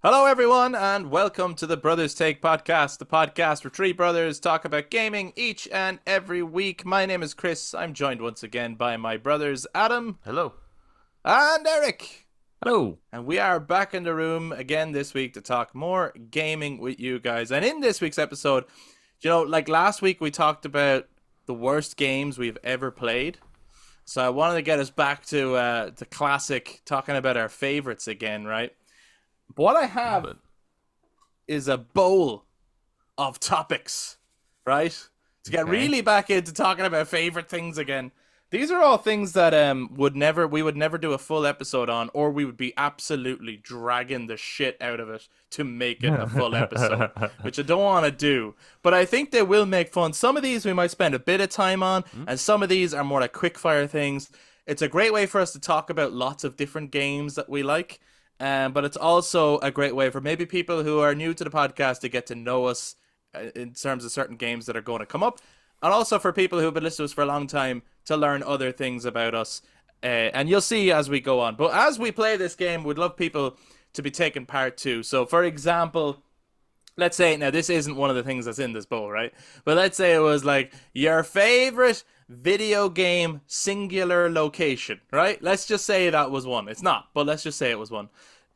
Hello, everyone, and welcome to the Brothers Take podcast, the podcast where three brothers talk about gaming each and every week. My name is Chris. I'm joined once again by my brothers Adam Hello. and Eric. Hello. And we are back in the room again this week to talk more gaming with you guys. And in this week's episode, like last week we talked about the worst games we've ever played. So I wanted to get us back to the classic, talking about our favorites again, right? But what I have is a bowl of topics, right? To get really back into talking about favorite things again. These are all things that we would never do a full episode on, or we would be absolutely dragging the shit out of it to make it a full episode, which I don't want to do. But I think they will make fun. Some of these we might spend a bit of time on, and some of these are more like quickfire things. It's a great way for us to talk about lots of different games that we like. But it's also a great way for maybe people who are new to the podcast to get to know us in terms of certain games that are going to come up. And also for people who have been listening to us for a long time to learn other things about us. And you'll see as we go on. But as we play this game, we'd love people to be taking part too. So for example, let's say, now this isn't one of the things that's in this bowl, right? But let's say it was like your favorite video game singular location, right? Let's just say that was one. It's not, but let's just say it was one.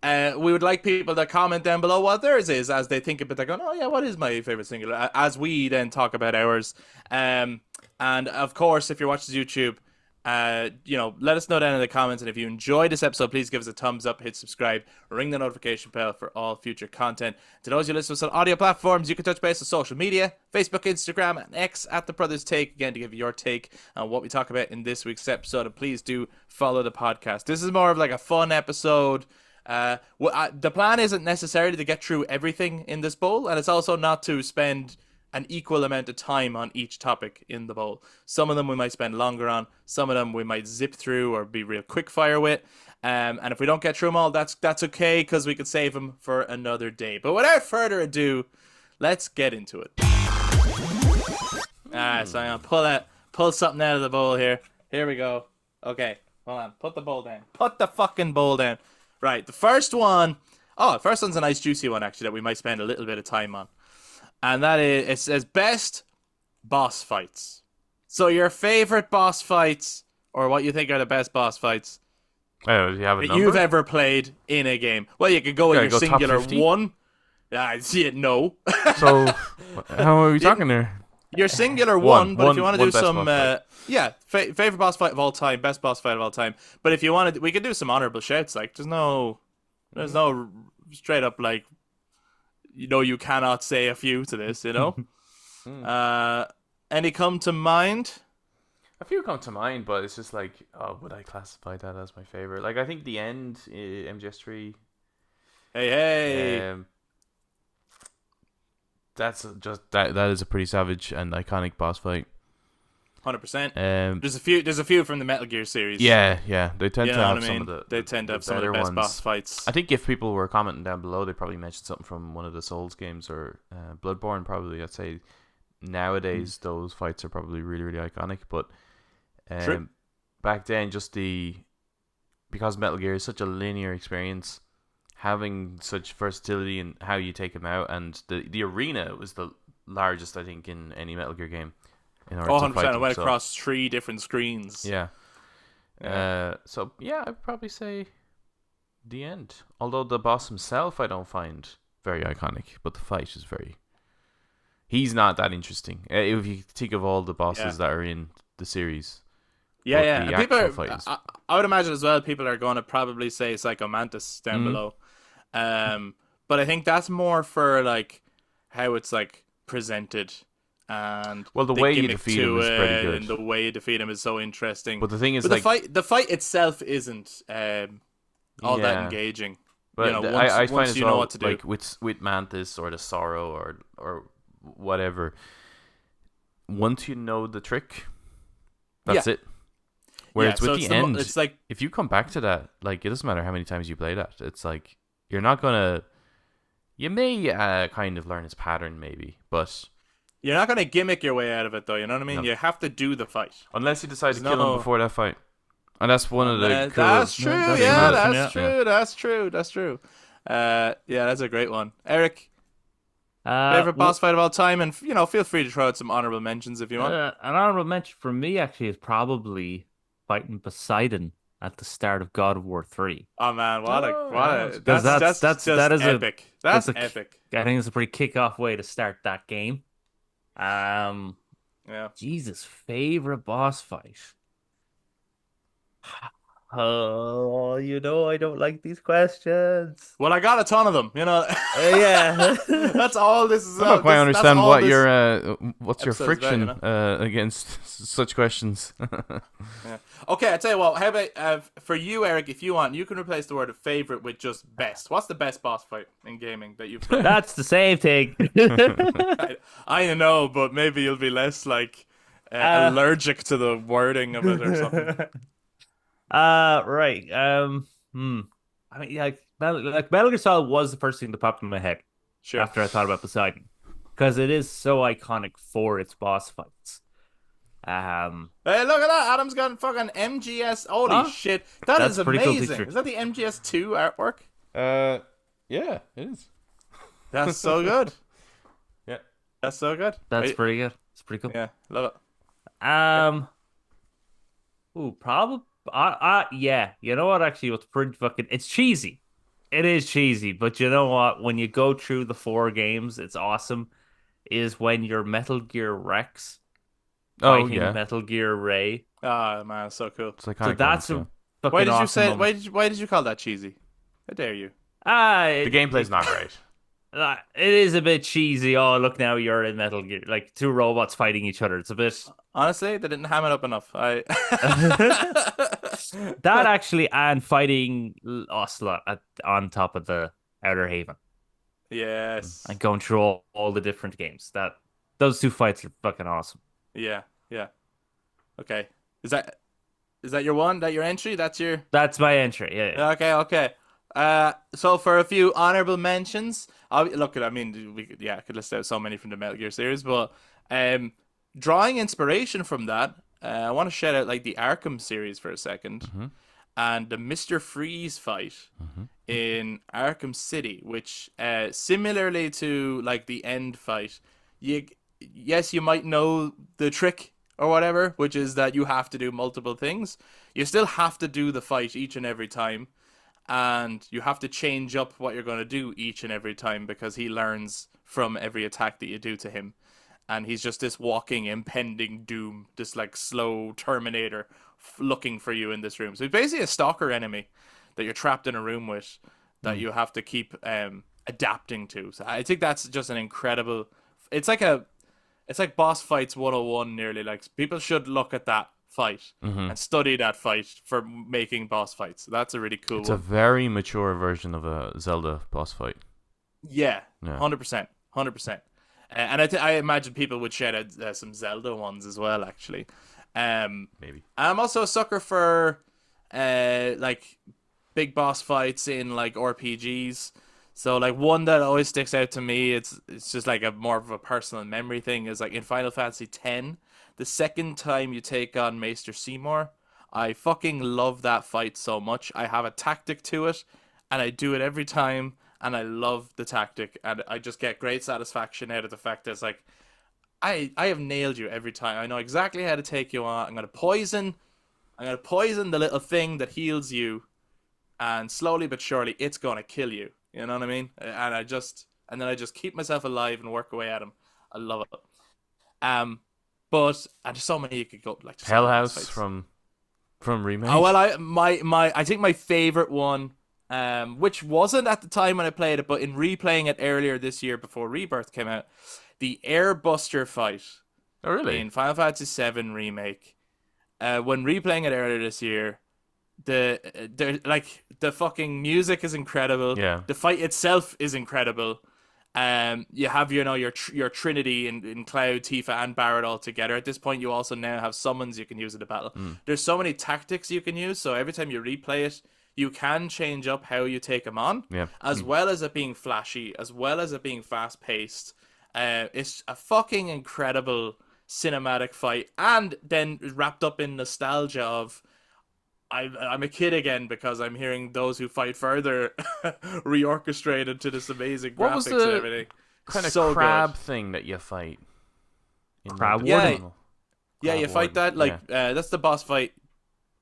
We would like people to comment down below what theirs is as they think about it. They're going, oh yeah, what is my favorite singular? As we then talk about ours. And of course, if you're watching YouTube, let us know down in the comments. And if you enjoyed this episode, please give us a thumbs up, hit subscribe, ring the notification bell for all future content. To those who listen to us on audio platforms, you can touch base on social media, Facebook, Instagram, and X at The Brothers Take, again, to give your take on what we talk about in this week's episode. And please do follow the podcast. This is more of like a fun episode. The plan isn't necessarily to get through everything in this bowl, and it's also not to spend an equal amount of time on each topic in the bowl. Some of them we might spend longer on, some of them we might zip through or be real quick fire with. And if we don't get through them all, that's okay, because we could save them for another day. But without further ado, let's get into it. So I'm gonna pull something out of the bowl here. Here we go. Okay, hold on. Put the bowl down. Put the fucking bowl down. Right, the first one's a nice juicy one, actually, that we might spend a little bit of time on. And that is, it says best boss fights. So your favorite boss fights, or what you think are the best boss fights Oh, do you have a that number? you've ever played in a game. Well, you could go with your Go top singular 50? one. I see it, no. So, how are we talking there? Your singular one, but if you want to do best some, boss fight. favorite boss fight of all time, best boss fight of all time. But if you wanted, we could do some honorable shouts. Like, there's no straight up like, you cannot say a few to this. Any come to mind? A few come to mind, but it's just like, oh, would I classify that as my favorite? Like, I think the end, MGS3. Hey. That's just that is a pretty savage and iconic boss fight. 100%. Um, There's a few from the Metal Gear series. yeah, they tend You to know have what I some mean? of the They tend to have some of the better best ones. boss fights. I think if people were commenting down below, they probably mentioned something from one of the Souls games or Bloodborne. Probably, I'd say nowadays those fights are probably really, really iconic. But True. back then, because Metal Gear is such a linear experience, having such versatility in how you take them out, and the arena was the largest, I think, in any Metal Gear game. In order to 100%. fight I them, went so- across 3 different screens. Yeah. Yeah. So yeah, I'd probably say the end. Although the boss himself, I don't find very iconic, but the fight is very. He's not that interesting. If you think of all the bosses that are in the series. Yeah, But yeah. the And people actual are, fight is- I would imagine as well, people are going to probably say Psycho Mantis down below. But I think that's more for like how it's like presented, and Well, the the way you gimmick defeat him to is pretty it, good. and the way you defeat him is so interesting. But the thing is, But like, the fight itself isn't all that Yeah. engaging. but once I find as you well, know what to do. like with Mantis or the Sorrow or whatever. Once you know the trick, that's it. Whereas so with it's the end, it's like if you come back to that, like, it doesn't matter how many times you play that. It's like you're not gonna. You may kind of learn his pattern, maybe, but you're not gonna gimmick your way out of it, though. You know what I mean? No. You have to do the fight. unless you decide to There's kill no- him before that fight, and that's one of the cool. That's true. that's Yeah, awesome, that's yeah. true. That's true. That's true. Yeah, that's a great one. Eric, Uh, favorite boss well, fight of all time, and feel free to throw out some honorable mentions if you want. an honorable mention for me actually is probably fighting Poseidon at the start of God of War 3. Oh man, Oh, yeah, that's a good Because that's call. just that is a epic. That's epic. I think it's a pretty kick-off way to start that game. Um, Yeah. Jesus, favorite boss fight. Oh, I don't like these questions. Well, I got a ton of them. Yeah. That's all this is. I don't quite That's understand all what this what's your episode is about. friction against such questions. Yeah. Okay, I tell you what. How about for you, Eric? If you want, you can replace the word favorite with just best. What's the best boss fight in gaming that you've played? That's the same thing. I know, but maybe you'll be less like Uh, allergic to the wording of it or something. right. I mean, Metal Gear Solid was the first thing that popped in my head Sure. after I thought about Poseidon, because it is so iconic for its boss fights. Hey, look at that! Adam's got fucking MGS. Holy Huh? shit, that That's is a pretty cool amazing. picture. Is that the MGS2 artwork? Yeah, it is. That's so good. Yeah. That's so good. That's pretty good. It's pretty cool. Yeah, love it. Um, probably. Yeah. You know what? Actually, what's pretty fucking. It's cheesy. It is cheesy, but you know what? When you go through the four games, it's awesome. Is when you're Metal Gear Rex Oh fighting yeah, Metal Gear Ray. Ah, man, so cool. it's So iconic that's moments. Yeah. a Why fucking did you awesome say? moment. Why did you call that cheesy? How dare you? The gameplay's not great. It is a bit cheesy. Oh, look now you're in Metal Gear, like two robots fighting each other. It's a bit Honestly, they didn't ham it up enough. I. that actually, and fighting Ocelot on top of the Outer Haven Yes. and going through all the different games. Those two fights are fucking awesome. Yeah. Yeah. Okay. Is that your one? That your entry? That's your. That's my entry. Yeah. Okay. Okay. So for a few honorable mentions, look at. I mean, I could list out so many from the Metal Gear series, but drawing inspiration from that, I want to shout out like the Arkham series for a 2nd Mm-hmm. and the Mr. Freeze fight Mm-hmm. in Arkham City, which similarly to like the end fight, you might know the trick or whatever, which is that you have to do multiple things. You still have to do the fight each and every time, and you have to change up what you're going to do each and every time because he learns from every attack that you do to him. And he's just this walking impending doom, this like slow Terminator looking for you in this room. So he's basically a stalker enemy that you're trapped in a room with that you have to keep adapting to. So I think that's just an incredible. It's like boss fights 101 nearly. Like people should look at that fight Mm-hmm. and study that fight for making boss fights. So that's a really cool It's a one. very mature version of a Zelda boss fight. Yeah, Yeah. 100%, 100%. And I imagine people would shout out some Zelda ones as well. Actually, Maybe. I'm also a sucker for like big boss fights in like RPGs. So like one that always sticks out to me, it's just like a more of a personal memory thing, is like in Final Fantasy X, the second time you take on Maester Seymour, I fucking love that fight so much. I have a tactic to it, and I do it every time, and I love the tactic, and I just get great satisfaction out of the fact that it's like I have nailed you every time. I know exactly how to take you on. I'm gonna poison the little thing that heals you, and slowly but surely it's gonna kill you. You know what I mean? And then I just keep myself alive and work away at him. I love it. But and there's so many you could go like just Hell so many House fights. from Remake. Oh well, I think my favorite one, which wasn't at the time when I played it, but in replaying it earlier this year before Rebirth came out, the Airbuster fight Oh really? in Final Fantasy VII Remake. When replaying it earlier this year, the fucking music is incredible. Yeah. The fight itself is incredible. You have your Trinity in Cloud, Tifa, and Barret all together. At this point, you also now have summons you can use in the battle. There's so many tactics you can use. So every time you replay it, you can change up how you take them on, Yeah. as well as it being flashy, as well as it being fast paced. It's a fucking incredible cinematic fight, and then wrapped up in nostalgia of I'm a kid again because I'm hearing those who fight further reorchestrated to this amazing What was graphics and the everything. kind of So good. crab thing that you fight in like Crab the Yeah, Warden. tunnel? yeah, Crab you fight warden. that Yeah. that's the boss fight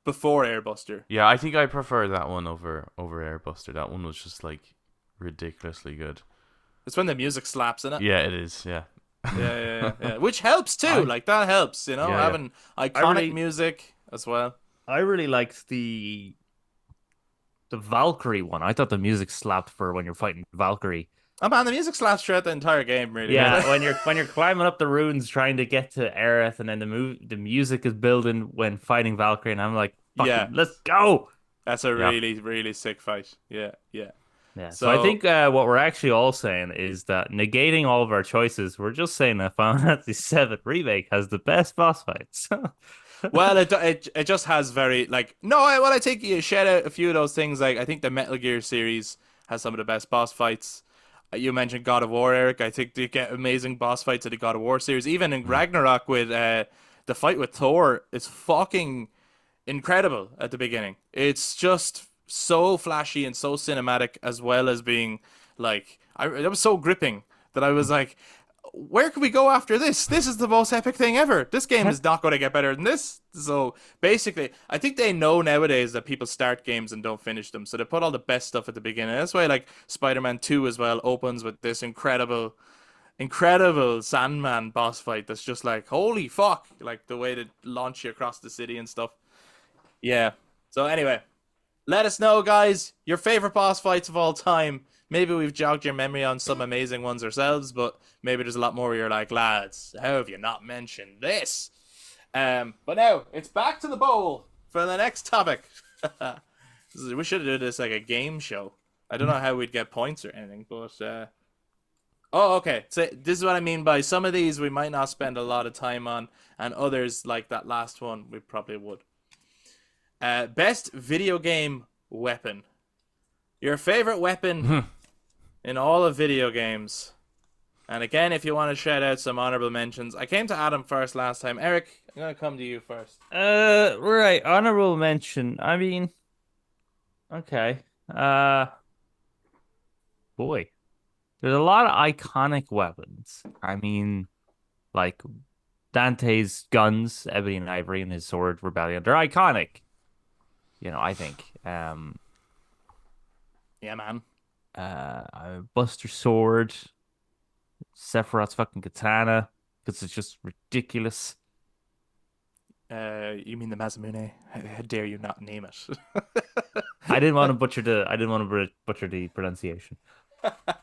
before Airbuster. Yeah, I think I prefer that one over Airbuster. That one was just like ridiculously good. It's when the music slaps in it. Yeah, it is. Yeah. Yeah. Which helps too. I Like that helps, yeah yeah. having I iconic really, music as well. I really liked the Valkyrie one. I thought the music slapped for when you're fighting Valkyrie. Oh man, the music slaps throughout the entire game, really. Yeah, when you're climbing up the runes trying to get to Aerith, and then the music is building when fighting Valkyrie, and I'm like, Yeah, fucking, let's go. that's a Yeah. really, really sick fight. Yeah, yeah. Yeah, so I So, think what we're actually all saying is that negating all of our choices, we're just saying that Final Fantasy VII Remake has the best boss fights. well, it just has very like no. I take you shout out a few of those things. Like I think the Metal Gear series has some of the best boss fights. You mentioned God of War, Eric. I think they get amazing boss fights in the God of War series. Even in Ragnarok with the fight with Thor is fucking incredible at the beginning. It's just so flashy and so cinematic, as well as being like it was so gripping that I was like, where can we go after this? This is the most epic thing ever. This game is not going to get better than this. So basically, I think they know nowadays that people start games and don't finish them. So they put all the best stuff at the beginning. That's why like Spider-Man 2 as well opens with this incredible Sandman boss fight that's just like, holy fuck. Like the way to launch you across the city and stuff. Yeah. So anyway, let us know, guys, your favorite boss fights of all time. Maybe we've jogged your memory on some amazing ones ourselves, but maybe there's a lot more where you're like, lads, how have you not mentioned this? But now it's back to the bowl for the next topic. We should do this like a game show. I don't know how we'd get points or anything, but oh, okay. So this is what I mean by some of these we might not spend a lot of time on, and others like that last one we probably would. Best video game weapon. Your favorite weapon in all of video games. And again, if you want to shout out some honorable mentions, I came to Adam first last time. Eric, I'm gonna come to you first. Right, honorable mention. I mean, okay. Boy, there's a lot of iconic weapons. I mean, like Dante's guns, Ebony and Ivory, and his sword, Rebellion. They're iconic. I think. Yeah, man. Buster Sword, Sephiroth's fucking katana, because it's just ridiculous. You mean the Masamune? How dare you not name it? I didn't want to butcher the pronunciation.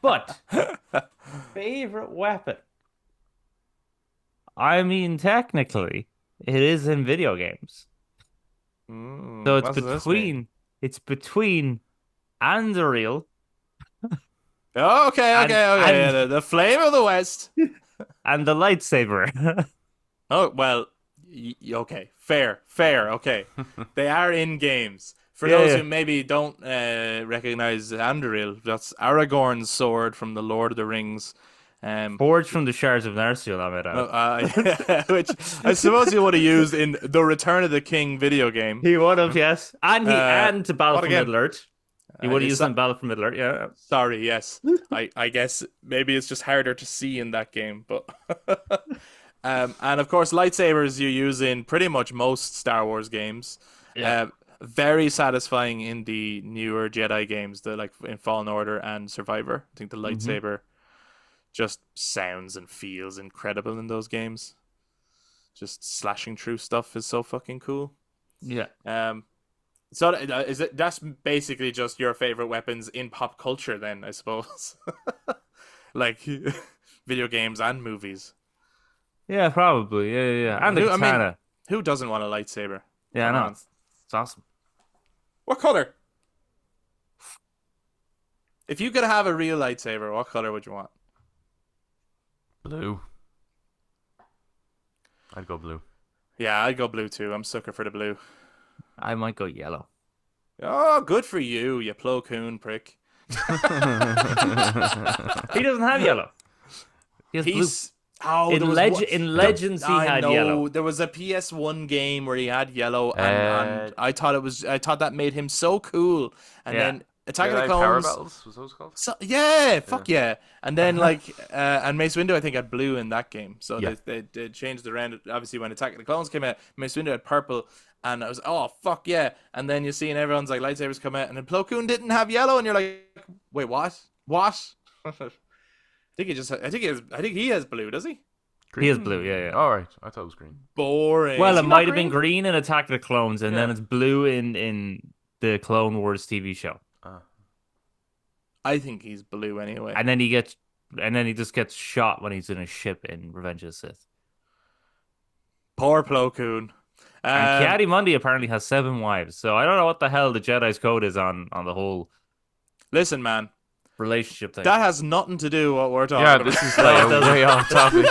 But favorite weapon. I mean, technically, it is in video games. So what does this mean? it's between Anduril Oh, okay. and Yeah, the flame of the West. and the lightsaber. Oh, well, okay. Fair. Okay. They are in games. For Yeah, those yeah. who maybe don't recognize Anduril, that's Aragorn's sword from the Lord of the Rings. Forged from the shards of Narsil, I made out. Which I suppose you would have used in the Return of the King video game. He would have, yes. And to Battle what for again? Middle-earth. He would have Is used that- it in Battle for Middle-earth, yeah. Sorry, yes. I guess maybe it's just harder to see in that game, but and of course lightsabers you use in pretty much most Star Wars games. Yeah. Very satisfying in the newer Jedi games, like in Fallen Order and Survivor. I think the lightsaber just sounds and feels incredible in those games. Just slashing through stuff is so fucking cool. Yeah. So that's basically just your favorite weapons in pop culture then, I suppose. Like video games and movies. Yeah, probably. Yeah. And the I mean, katana. who doesn't want a lightsaber? Yeah, I Come know. on. It's awesome. What color? If you could have a real lightsaber, what color would you want? Blue. I'd go blue. Yeah, I'd go blue too. I'm sucker for the blue. I might go yellow. Oh, good for you, you Plo Koon prick. He doesn't have yellow. He has blue. He's Oh, In there was in Legends he I had know yellow. there was a PS1 game where he had yellow, and I thought that made him so cool. And Yeah. then Attack of the Jedi Power Clones, Battles was those called? so yeah, fuck yeah. And then and Mace Windu I think had blue in that game, so Yeah. they changed it around. Obviously, when Attack of the Clones came out, Mace Windu had purple, and I was oh fuck yeah. And then you see, and everyone's like lightsabers come out, and then Plo Koon didn't have yellow, and you're like, wait, what? I think he has blue, does he? Green? He has blue, yeah. All right, I thought it was green. Boring. Well, Is it he not might have been green? green in Attack of the Clones, and then Yeah. it's blue in the Clone Wars TV show. I think he's blue anyway. And then he just gets shot when he's in a ship in Revenge of the Sith. Poor Plo Koon. And Ki-Adi-Mundi apparently has 7 wives, so I don't know what the hell the Jedi's code is on the whole Listen, man, relationship thing. that has nothing to do with what we're talking Yeah, about. this is like a way off topic.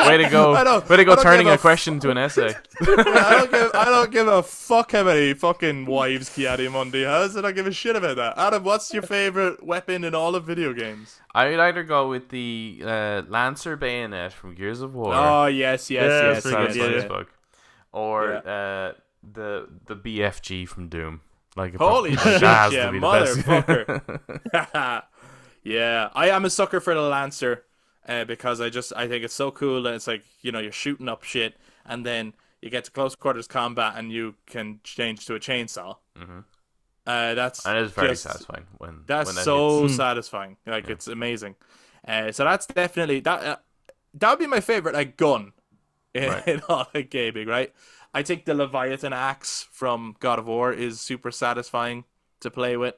Way to go! I don't Turning give a question into an essay. I don't give a fuck how many fucking wives Ki-Adi-Mundi has. I don't give a shit about that. Adam, what's your favorite weapon in all of video games? I'd either go with the Lancer bayonet from Gears of War. Oh yes, that's pretty Sounds good, fun yeah. as fuck. Or the BFG from Doom. Like Holy that shit, has yeah, to be the best. motherfucker. Yeah, I am a sucker for the Lancer because I think it's so cool that it's like, you know, you're shooting up shit and then you get to close quarters combat and you can change to a chainsaw. Mhm. That's And it is very just- satisfying when That's when that so hits. satisfying. Like it's amazing. So that's definitely that. That would be my favorite like gun in, Right. in all the gaming. Right. I think the Leviathan axe from God of War is super satisfying to play with.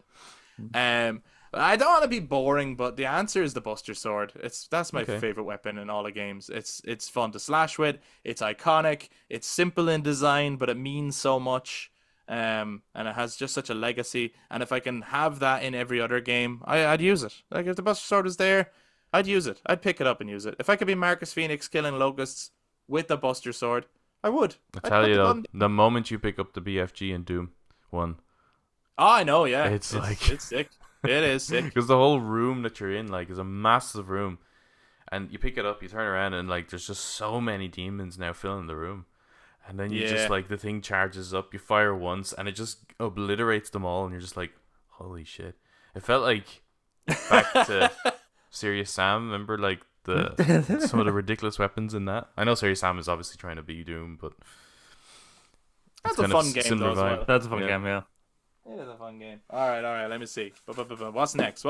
I don't want to be boring, but the answer is the Buster Sword. That's my Okay. favorite weapon in all the games. It's fun to slash with. It's iconic. It's simple in design, but it means so much. And it has just such a legacy. And if I can have that in every other game, I'd use it. Like if the Buster Sword was there, I'd use it. I'd pick it up and use it. If I could be Marcus Phoenix killing locusts with the Buster Sword, I would. I I'd tell put you the though, gun- the moment you pick up the BFG in Doom 1, Oh, I know. Yeah, It's like- it's sick. It is sick. because the whole room that you're in like is a massive room, and you pick it up, you turn around, and like there's just so many demons now filling the room, and then you Yeah. just like the thing charges up, you fire once, and it just obliterates them all, and you're just like, holy shit! It felt like back to Serious Sam. Remember like the some of the ridiculous weapons in that. I know Serious Sam is obviously trying to be Doom, but That's it's a kind of fun game, similar though, as vibe. well. That's a fun Yeah. game, yeah. It is a fun game. All right. Let me see. What's next?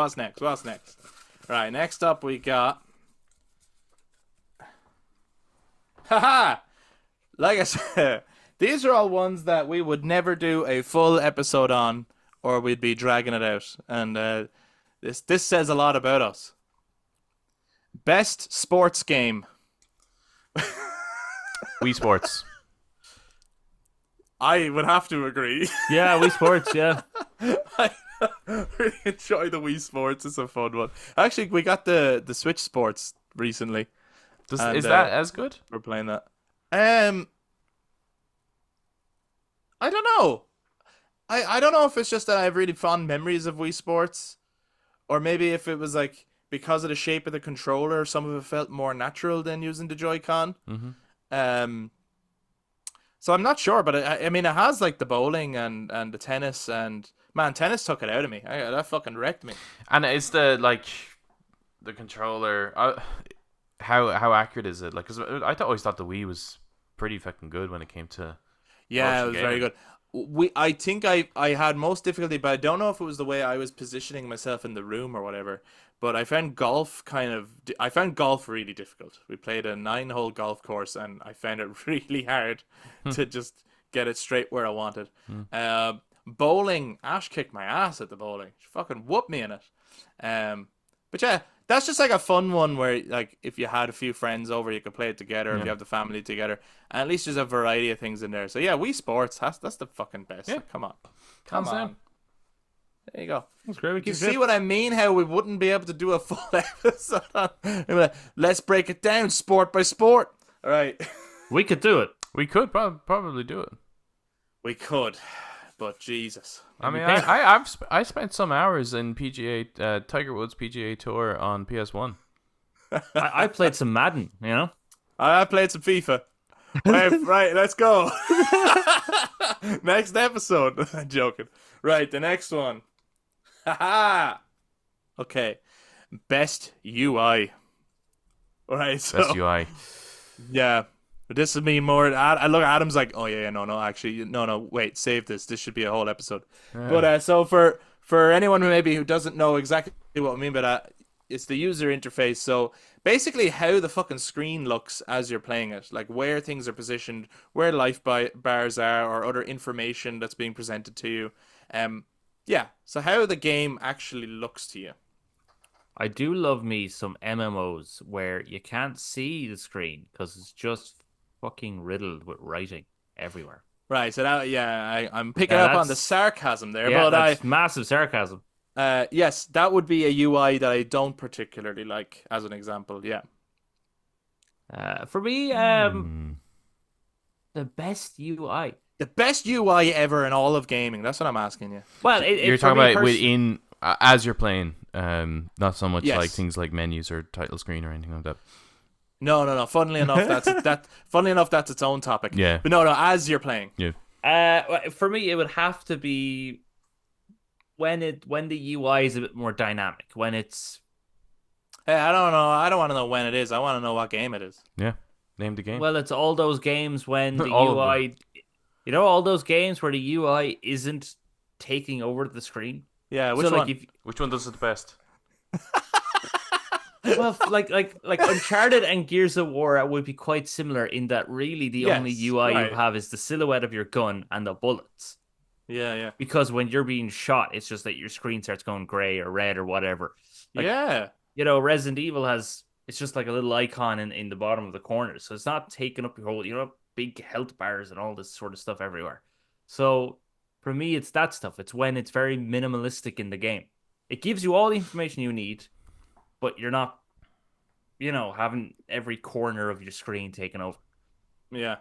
Right, next up we got. Haha! Like I said, these are all ones that we would never do a full episode on, or we'd be dragging it out. And this says a lot about us. Best sports game. Wii Sports. I would have to agree. Yeah, Wii Sports, yeah. I really enjoy the Wii Sports. It's a fun one. Actually, we got the Switch Sports recently. And, Is that as good? We're playing that. I don't know. I don't know if it's just that I have really fond memories of Wii Sports, or maybe if it was like because of the shape of the controller, some of it felt more natural than using the Joy-Con. Mm-hmm. So I'm not sure, but I mean, it has like the bowling and the tennis, and man, tennis took it out of me. That fucking wrecked me. And is the controller? How accurate is it? Like, cause always thought the Wii was pretty fucking good when it came to. Yeah, it motion was very gaming. good. I think I had most difficulty, but I don't know if it was the way I was positioning myself in the room or whatever. But I found golf really difficult. We played a 9-hole golf course, and I found it really hard to just get it straight where I wanted. Bowling, Ash kicked my ass at the bowling. She fucking whooped me in it. But yeah, that's just like a fun one where like if you had a few friends over, you could play it together. If Yeah. you have the family together, and at least there's a variety of things in there. So yeah, Wii Sports, that's the fucking best. Yeah. Like, come on. Hands down. There you go. That's great. We You keep see what I mean? How we wouldn't be able to do a full episode on. Let's break it down, sport by sport. All right, We could do it. We could probably do it. we could, but Jesus. I mean, think- I spent some hours in PGA Tiger Woods PGA Tour on PS1. I played some Madden, you know? I played some FIFA. Right, let's go. Next episode. I'm joking. Right, the next one. Haha. Okay. Best UI. Right, Best so UI. yeah. But this is me more. I look. Adam's like, oh yeah, no, actually, no, wait, save this. This should be a whole episode. But so for anyone who doesn't know exactly what I mean by that, it's the user interface. So basically, how the fucking screen looks as you're playing it, like where things are positioned, where bars are, or other information that's being presented to you. Yeah. So how the game actually looks to you. I do love me some MMOs where you can't see the screen because it's just fucking riddled with writing everywhere. Right. So that, yeah, I'm picking Yeah, up on the that's sarcasm there, yeah, but that's massive sarcasm. yes, that would be a UI that I don't particularly like, as an example. Yeah. For me, Hmm. the best UI. The best UI ever in all of gaming. That's what I'm asking you. Well, You're for talking me about within as you're playing, not so much Yes. like things like menus or title screen or anything like that. No. Funnily enough, that's its own topic. Yeah. But no. As you're playing. For me, it would have to be when the UI is a bit more dynamic. When it's Hey, I don't know. I don't want to know when it is. I want to know what game it is. Yeah. Name the game. well, it's all those games when the All of them. UI, all those games where the UI isn't taking over the screen. Yeah. Which So one? like Which one does it the best? like Uncharted and Gears of War would be quite similar in that really the Yes, only UI right. you have is the silhouette of your gun and the bullets. Yeah. Because when you're being shot, it's just that your screen starts going gray or red or whatever. Like, Yeah. Resident Evil it's just like a little icon in the bottom of the corner. So it's not taking up your whole, big health bars and all this sort of stuff everywhere. So for me, it's that stuff. It's when it's very minimalistic in the game. It gives you all the information you need, but you're not, having every corner of your screen taken over. Yeah.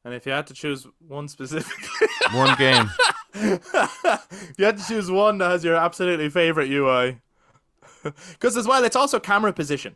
And if you had to choose one specifically, One game. you had to choose one that has your absolutely favorite UI. Because as well, it's also camera position.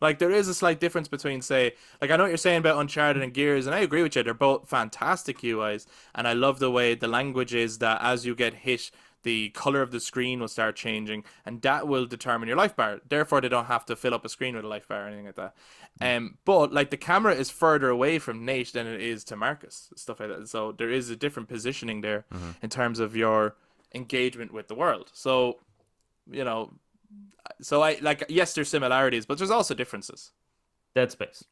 Like, there is a slight difference between, say, like, I know what you're saying about Uncharted and Gears, and I agree with you. They're both fantastic UIs, and I love the way the language is that as you get hit, the color of the screen will start changing, and that will determine your life bar. Therefore, they don't have to fill up a screen with a life bar or anything like that. But, like, the camera is further away from Nate than it is to Marcus, stuff like that. So there is a different positioning there in terms of your engagement with the world. So, so yes, there's similarities, but there's also differences. Dead Space.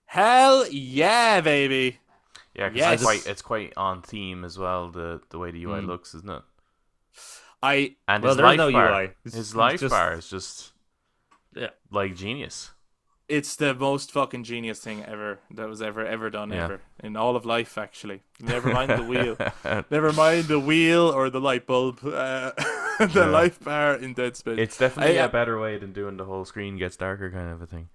Hell yeah, baby. Yeah, because Yes. it's quite on theme as well. The way the UI looks, isn't it? And Well, his there's life no bar, UI. his life bar is just Yeah. like genius. It's the most fucking genius thing ever that was ever done ever in all of life. Actually, never mind the wheel, never mind the wheel or the light bulb. The life bar in Dead Space. It's definitely a better way than doing the whole screen gets darker kind of a thing.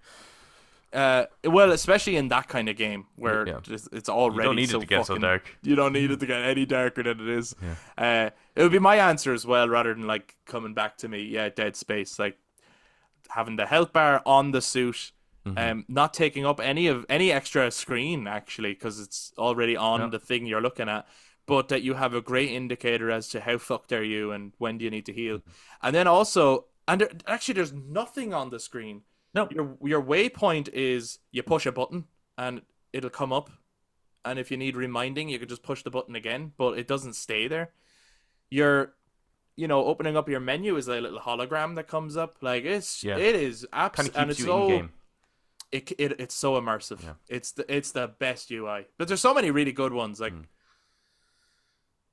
Well, especially in that kind of game where it's already You don't need so it to get so fucking- dark. You don't need it to get any darker than it is. Yeah. It would be my answer as well, rather than like coming back to me. Yeah, Dead Space, like having the health bar on the suit, not taking up any extra screen actually, because it's already on the thing you're looking at. But that you have a great indicator as to how fucked are you and when do you need to heal, and then also, there's nothing on the screen. No. Your waypoint is you push a button and it'll come up, and if you need reminding, you can just push the button again, but it doesn't stay there. You're, opening up your menu is a little hologram that comes up. Like it is Kind absolutely, of and keeps it's you in so game. it's so immersive. Yeah. It's the best UI, but there's so many really good ones. Like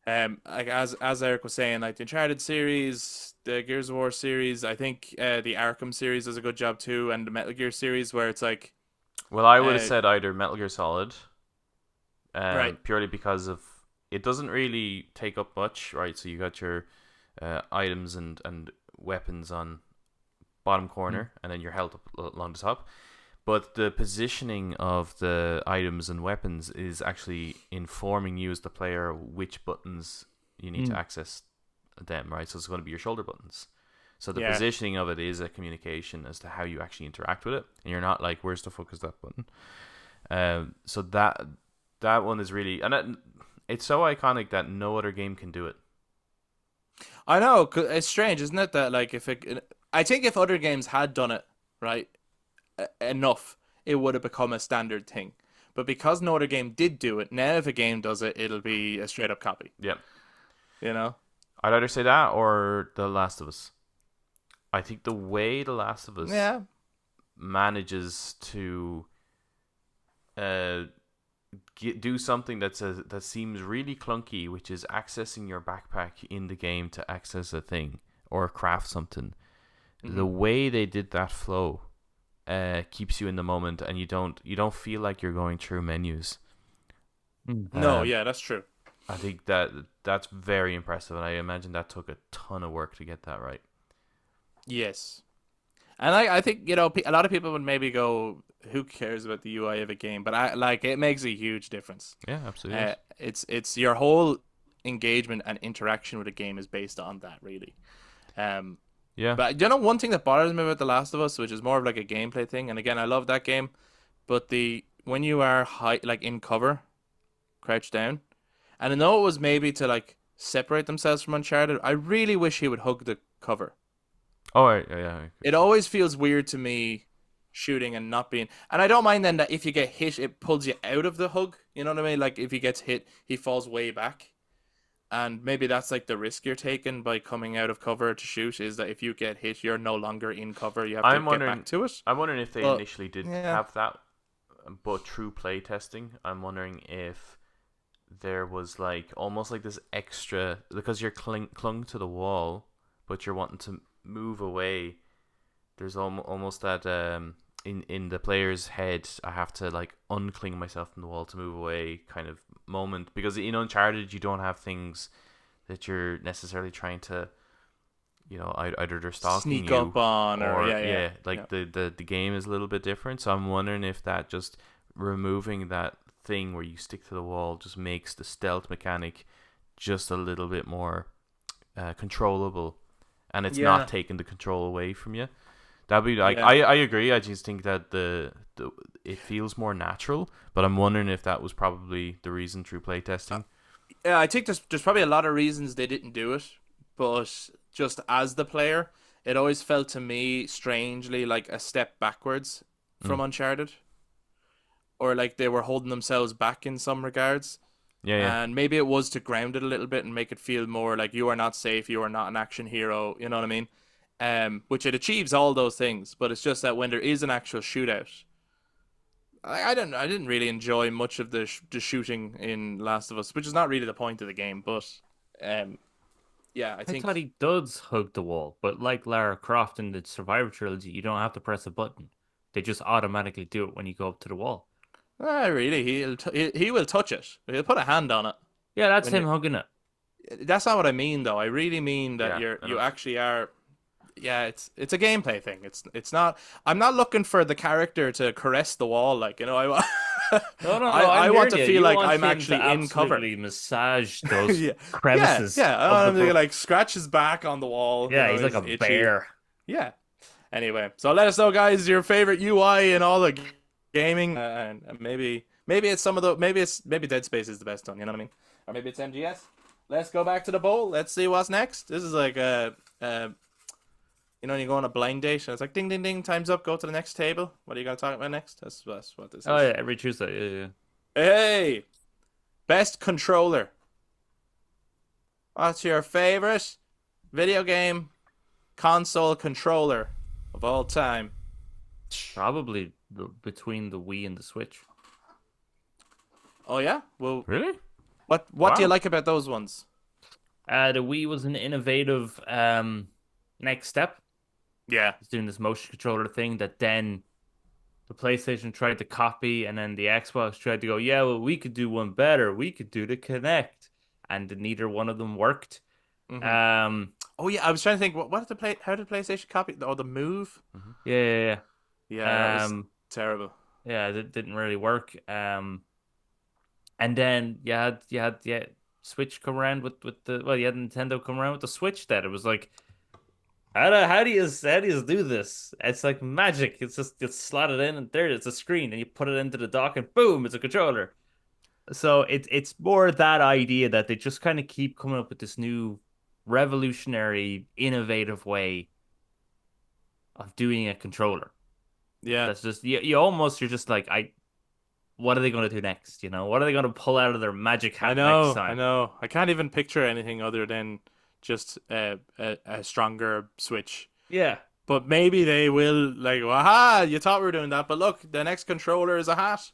like as Eric was saying, like the Uncharted series, the Gears of War series, I think the Arkham series does a good job too, and the Metal Gear series where it's like, Well, I would have said either Metal Gear Solid, Right. purely because of it doesn't really take up much, right? So you got your items and weapons on bottom corner, and then your health up along the top. But the positioning of the items and weapons is actually informing you as the player which buttons you need to access them, right? So it's going to be your shoulder buttons. So the Yeah. positioning of it is a communication as to how you actually interact with it, and you're not like, "Where's the fuck is that button?" So that one is really, and it's so iconic that no other game can do it. I know, 'cause it's strange, isn't it? That like I think if other games had done it right enough, it would have become a standard thing. But because no other game did do it, now if a game does it, it'll be a straight up copy. Yeah, You know? I'd either say that or The Last of Us. I think the way The Last of Us Yeah. manages to uh, do something that seems really clunky, which is accessing your backpack in the game to access a thing or craft something. The Hmm. way they did that flow keeps you in the moment, and you don't feel like you're going through menus. No, Um, yeah, that's true. I think that's very impressive, and I imagine that took a ton of work to get that right. Yes. And I think, a lot of people would maybe go, who cares about the UI of a game? But I like it makes a huge difference. Yeah, absolutely. Is. It's your whole engagement and interaction with a game is based on that, really. Um, Yeah. but one thing that bothers me about The Last of Us, which is more of like a gameplay thing, and again, I love that game, but the when you are high, like in cover, crouched down, and I know it was maybe to like separate themselves from Uncharted. I really wish he would hug the cover. Oh, yeah. It always feels weird to me shooting and not being. And I don't mind then that if you get hit, it pulls you out of the hug. You know what I mean? Like if he gets hit, he falls way back. And maybe that's like the risk you're taking by coming out of cover to shoot is that if you get hit, you're no longer in cover. You have to I'm get back wondering. to it. I'm wondering if they But initially did yeah, have that, but through play testing, I'm wondering if there was like almost like this extra because you're clung to the wall, but you're wanting to move away. There's almost that in the player's head, I have to like uncling myself from the wall to move away kind of moment, because in Uncharted you don't have things that you're necessarily trying to, either they're stalking sneak you up on or or yeah, like yeah. the game is a little bit different. So I'm wondering if that just removing that thing where you stick to the wall just makes the stealth mechanic just a little bit more controllable, and it's not Yeah, taking the control away from you. That'd be like, yeah. I agree. I just think that the it feels more natural, but I'm wondering if that was probably the reason through playtesting. Yeah, I think there's probably a lot of reasons they didn't do it, but just as the player, it always felt to me strangely like a step backwards Mm. from Uncharted, or like they were holding themselves back in some regards. Yeah, yeah. And maybe it was to ground it a little bit and make it feel more like you are not safe, you are not an action hero. You know what I mean? Which it achieves all those things, but it's just that when there is an actual shootout, I didn't really enjoy much of the shooting in Last of Us, which is not really the point of the game. But um, yeah, I I thought think he does hug the wall, but like Lara Croft in the Survivor trilogy, you don't have to press a button. They just automatically do it when you go up to the wall. really he will touch it. He'll put a hand on it Yeah, that's when him you. hugging it. That's not what I mean though. I really mean that Yeah, I you know. actually are. Yeah, it's a gameplay thing. It's not. I'm not looking for the character to caress the wall like No, no, no, I I'm want hearing to you. feel You like want I'm him to actually in cover. absolutely massage those Yeah, yeah, crevices yeah. of the I'm thinking book. like scratch his back on the wall. Yeah, he's like He's a itchy. bear. Yeah. Anyway, so let us know, guys, your favorite UI in all the gaming, and maybe it's some of the maybe Dead Space is the best one. You know what I mean? Or maybe it's MGS. Let's go back to the bowl. Let's see what's next. This is like you go on a blind date and it's like ding ding ding, time's up. Go to the next table. What are you gonna talk about next? That's what this Oh is. yeah, every Tuesday. Yeah, yeah. Hey, best controller. What's your favorite video game console controller of all time? Probably between the Wii and the Switch. Oh yeah. Well, Really? what do you Wow. like about those ones? The Wii was an innovative next step. Yeah. It's doing this motion controller thing that then the PlayStation tried to copy, and then the Xbox tried to go, yeah, well, we could do one better. We could do the Kinect, and neither one of them worked. Hmm. Um, Oh yeah, I was trying to think. What did the play? How did PlayStation copy? Oh, the Move. Hmm. yeah, Yeah, that yeah, was terrible. yeah, it didn't really work. And then you had Switch come around with the well, you had Nintendo come around with the Switch. That it was like How do you do this? It's like magic. It's just it's slotted in and there it's a screen and you put it into the dock and boom, it's a controller. So it's more that idea that they just kind of keep coming up with this new revolutionary, innovative way of doing a controller. Yeah, That's just you almost you're just like what are they going to do next? What are they going to pull out of their magic I hat next know, I time? know. I can't even picture anything other than just a stronger Switch. Yeah. But maybe they will like, aha, you thought we were doing that, but look, the next controller is a hat.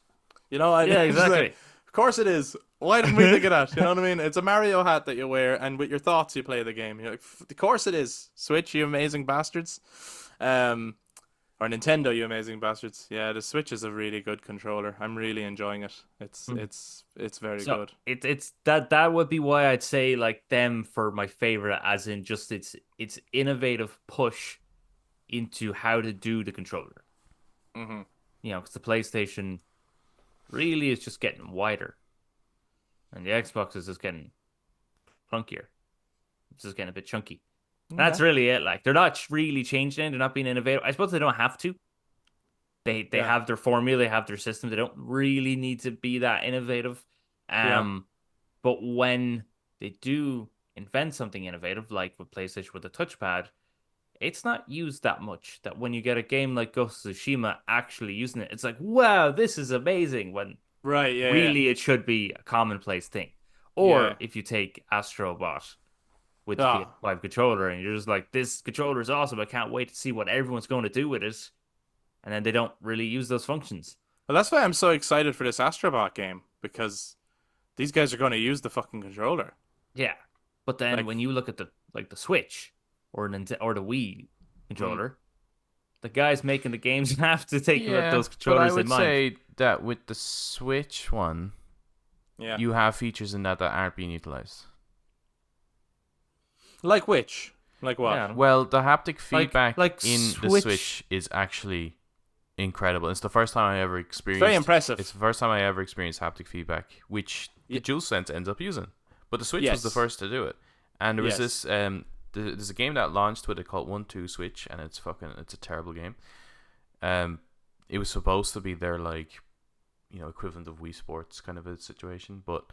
And Yeah, it's just like, exactly. of course it is. Why didn't we think of that? You know what I mean? It's a Mario hat that you wear, and with your thoughts you play the game. You're like, of course it is. Switch, you amazing bastards. Um, or Nintendo, you amazing bastards. Yeah, the Switch is a really good controller. I'm really enjoying it. It's very So good. it's that would be why I'd say like them for my favorite, as in just its innovative push into how to do the controller. Hmm. Because the PlayStation really is just getting wider, and the Xbox is just getting clunkier. It's just getting a bit chunky. That's Okay. really it. Like they're not really changing. They're not being innovative. I suppose they don't have to. They Yeah. have their formula. They have their system. They don't really need to be that innovative. Yeah. Um, but when they do invent something innovative, like with PlayStation with the touchpad, it's not used that much. That when you get a game like Ghost of Tsushima actually using it, it's like, wow, this is amazing. When Right. Yeah. Yeah. really it should be a commonplace thing. Yeah. Or if you take Astro Bot with the Ah. PS5 controller and you're just like, this controller is awesome. I can't wait to see what everyone's going to do with it. And then they don't really use those functions. Well, that's why I'm so excited for this Astrobot game because these guys are going to use the fucking controller. Yeah. But then Like, when you look at the Switch or the Wii mm, controller, the guys making the games have to take Yeah, those but I controllers in would mind. say that with the Switch one, yeah. you have features in that aren't being utilized. Like which? Like what? Yeah. Well, the haptic Like feedback like in the Switch. Switch is actually incredible. It's the first time I ever It's very experienced. It's impressive. the first time I ever experienced haptic feedback, which the Y- DualSense ends up using. But the Switch was the yes. first to do it, and there was Yes. this. There's a game that launched with it called 1-2 Switch, and it's a terrible game. Um, it was supposed to be their like, equivalent of Wii Sports kind of a situation, but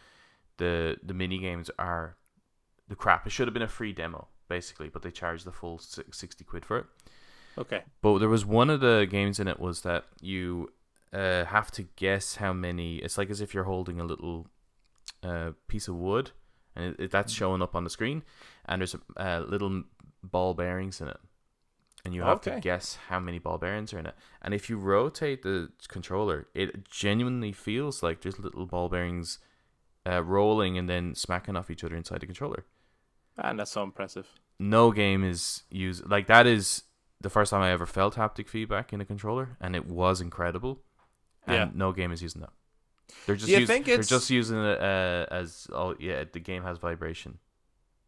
the mini games are the crap. It should have been a free demo basically, but they charged the full 60 quid for it. Okay. But there was one of the games in it was that you have to guess how many. It's like as if you're holding a little piece of wood, and that's showing up on the screen, and there's little ball bearings in it, and you have to Okay. guess how many ball bearings are in it. And if you rotate the controller, it genuinely feels like there's little ball bearings rolling and then smacking off each other inside the controller. Man, that's so impressive. No game is used like that. Is the first time I ever felt haptic feedback in a controller, and it was incredible. Yeah. And no game is using that. Do you think They're it's just using it as, oh yeah, the game has vibration.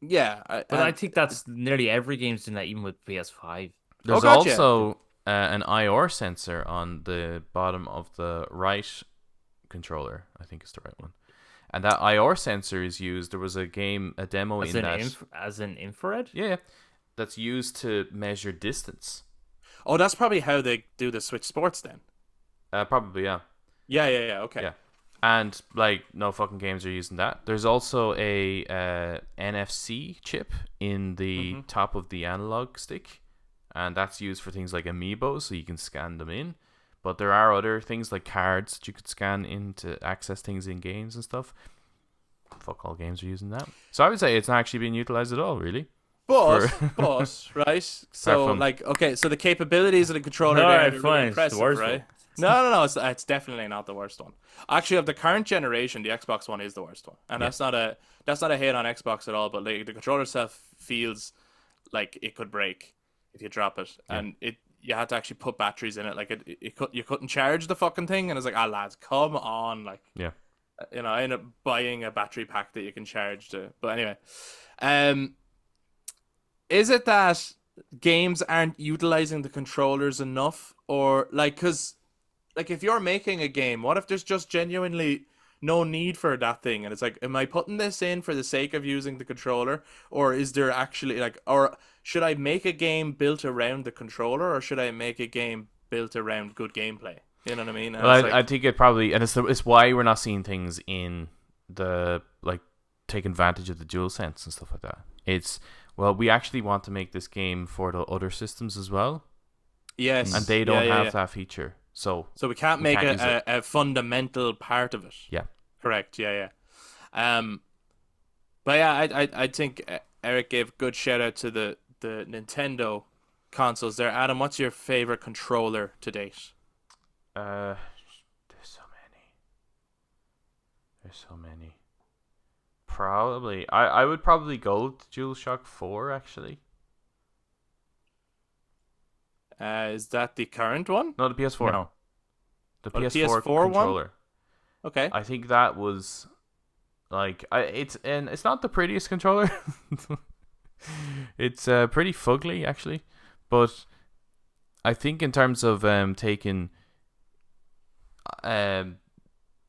yeah? But I think that's nearly every game's doing that, even with PS5. Oh There's god, yeah. also an IR sensor on the bottom of the right controller. I think it's the right one. And that IR sensor is used. There was a demo As in in that. as in infrared? Yeah, that's used to measure distance. Oh, that's probably how they do the Switch Sports then. Probably, yeah. Yeah. Yeah. Yeah. Okay. Yeah. And like no fucking games are using that. There's also a NFC chip in the Mm-hmm. top of the analog stick, and that's used for things like amiibo, so you can scan them in. But there are other things like cards that you could scan in to access things in games and stuff. Fuck all games are using that. So I would say it's not actually being utilized at all, really. But For- right. So from- like okay, so the capabilities of the controller All there right, are really fine. It's the impressive, worst right? one. No. It's definitely not the worst one. Actually, of the current generation, the Xbox One is the worst one, and Yeah. that's not a hit on Xbox at all. But like the controller itself feels like it could break if you drop it, and you had to actually put batteries in it. Like you couldn't charge the fucking thing, and it's like, ah, lads, come on, like Yeah. I ended up buying a battery pack that you can charge to. But anyway, um, is it that games aren't utilizing the controllers enough, or like, cause like if you're making a game, what if there's just genuinely no need for that thing. And it's like, am I putting this in for the sake of using the controller, or is there actually like, or should I make a game built around the controller, or should I make a game built around good gameplay? You know what I mean? And Well, it's I like, think it probably, and it's why we're not seeing things in the like taking advantage of the DualSense and stuff like that. It's well, we actually want to make this game for the other systems as well, and yes, they yeah, don't yeah, have yeah. that feature, so So we can't we make can't use it. a fundamental part of it. Yeah. Correct. Yeah, yeah. But yeah, I think Eric gave a good shout out to the Nintendo consoles there. Adam, what's your favorite controller to date? There's so many. There's so many. Probably, I would probably go with DualShock 4 actually. Is that the current one? No, the PS4. No. The Oh, the PS4 PS4 one? controller. Okay. I think that was like it's not the prettiest controller. It's pretty fugly actually, but I think in terms of taking um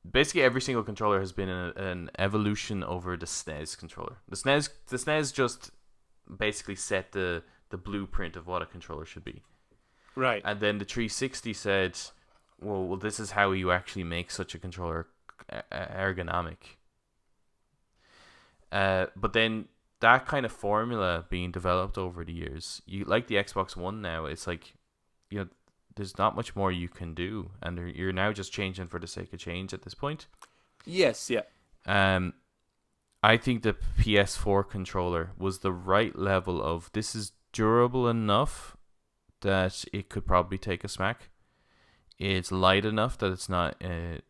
basically every single controller has been an evolution over the SNES controller. The SNES just basically set the blueprint of what a controller should be. Right. And then the 360 said, well, this is how you actually make such a controller ergonomic. But then that kind of formula being developed over the years, you like the Xbox One now, it's like, there's not much more you can do, and you're now just changing for the sake of change at this point. Yes, yeah. I think the PS4 controller was the right level of this is durable enough that it could probably take a smack. It's light enough that it's not a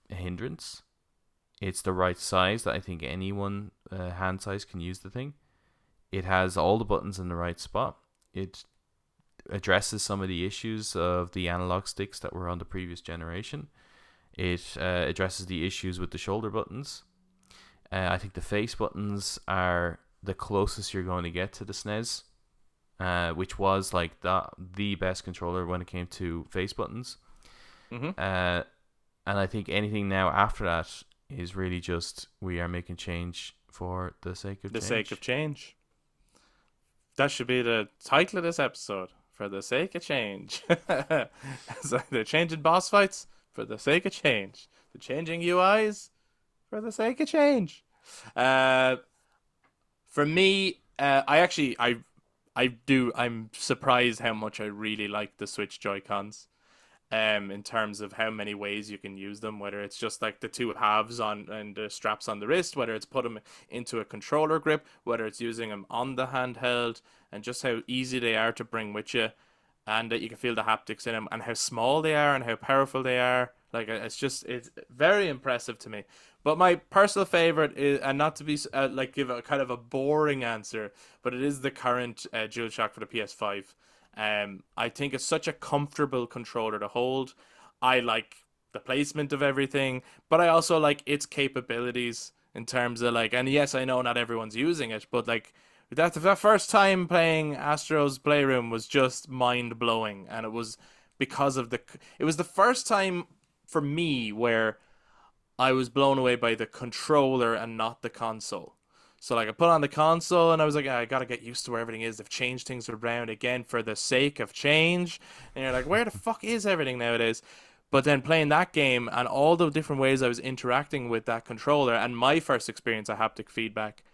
hindrance. It's the right size that I think anyone hand size can use the thing. It has all the buttons in the right spot. It addresses some of the issues of the analog sticks that were on the previous generation. It addresses the issues with the shoulder buttons. I think the face buttons are the closest you're going to get to the SNES. Which was like the best controller when it came to face buttons. Mm-hmm. And I think anything now after that is really just we are making change for the sake of The change. sake of change. That should be the title of this episode. For the sake of change. So they're changing boss fights for the sake of change. They're changing UIs for the sake of change. For me, I'm surprised how much I really like the Switch Joy-Cons. In terms of how many ways you can use them, whether it's just like the two halves on and the straps on the wrist, whether it's put them into a controller grip, whether it's using them on the handheld, and just how easy they are to bring with you, and that you can feel the haptics in them, and how small they are and how powerful they are. Like it's very impressive to me. But my personal favorite is, and not to be like give a kind of a boring answer, but it is the current DualShock for the PS5. I think it's such a comfortable controller to hold. I like the placement of everything, but I also like its capabilities in terms of like, and yes, I know not everyone's using it, but like that first time playing Astro's Playroom was just mind blowing, and it was because of it was the first time for me where I was blown away by the controller and not the console. So like I put on the console and I was like, I gotta get used to where everything is. They've changed things around again for the sake of change. And you're like, where the fuck is everything nowadays? But then playing that game and all the different ways I was interacting with that controller and my first experience of haptic feedback,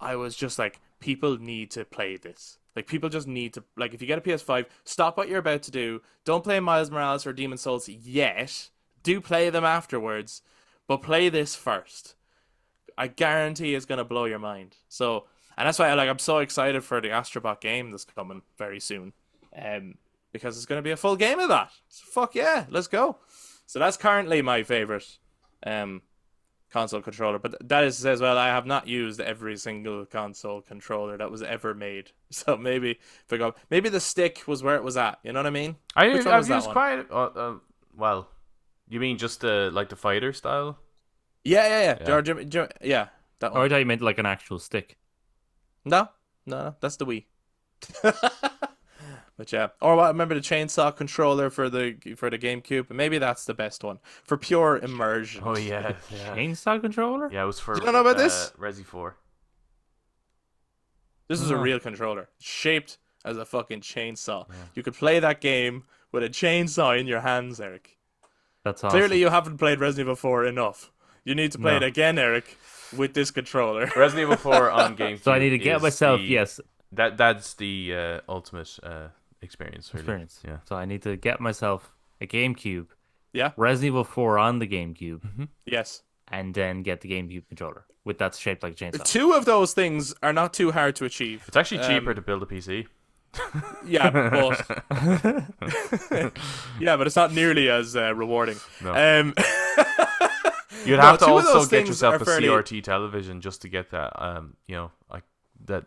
I was just like, people need to play this. Like people just need to like if you get a PS5, stop what you're about to do. Don't play Miles Morales or Demon's Souls yet. Do play them afterwards, but play this first. I guarantee it's gonna blow your mind. So, and that's why I'm so excited for the Astrobot game that's coming very soon, because it's gonna be a full game of that. So fuck yeah, let's go. So that's currently my favorite, console controller. But that is as well. I have not used every single console controller that was ever made. So maybe maybe the stick was where it was at. You know what I mean? Which one I've was that used one? quite. Well, you mean just like the fighter style? Yeah. Yeah. George, yeah, that Or one. I thought you meant like an actual stick. No, that's the Wii. But yeah, or what? Remember the chainsaw controller for the GameCube? Maybe that's the best one for pure immersion. Oh yeah, yeah, Chainsaw controller? yeah. It was for You don't know about this? Resi 4. This is a Oh. real controller, shaped as a fucking chainsaw. Yeah. You could play that game with a chainsaw in your hands, Eric. That's awesome. Clearly, you haven't played Resident Evil 4 enough. You need to play it No. again, Eric, with this controller. Resident Evil 4 on GameCube. So I need to get is myself, the- yes, That's the ultimate experience. Really. experience. Yeah. So I need to get myself a GameCube, Yeah. Resident Evil 4 on the GameCube, Yes. and then get the GameCube controller with that shaped like a chainsaw. Two of those things are not too hard to achieve. It's actually cheaper to build a PC. Yeah, but yeah, but it's not nearly as rewarding. No. Um, You'd No, have to two of also those get things yourself are a fairly- CRT television just to get that, like that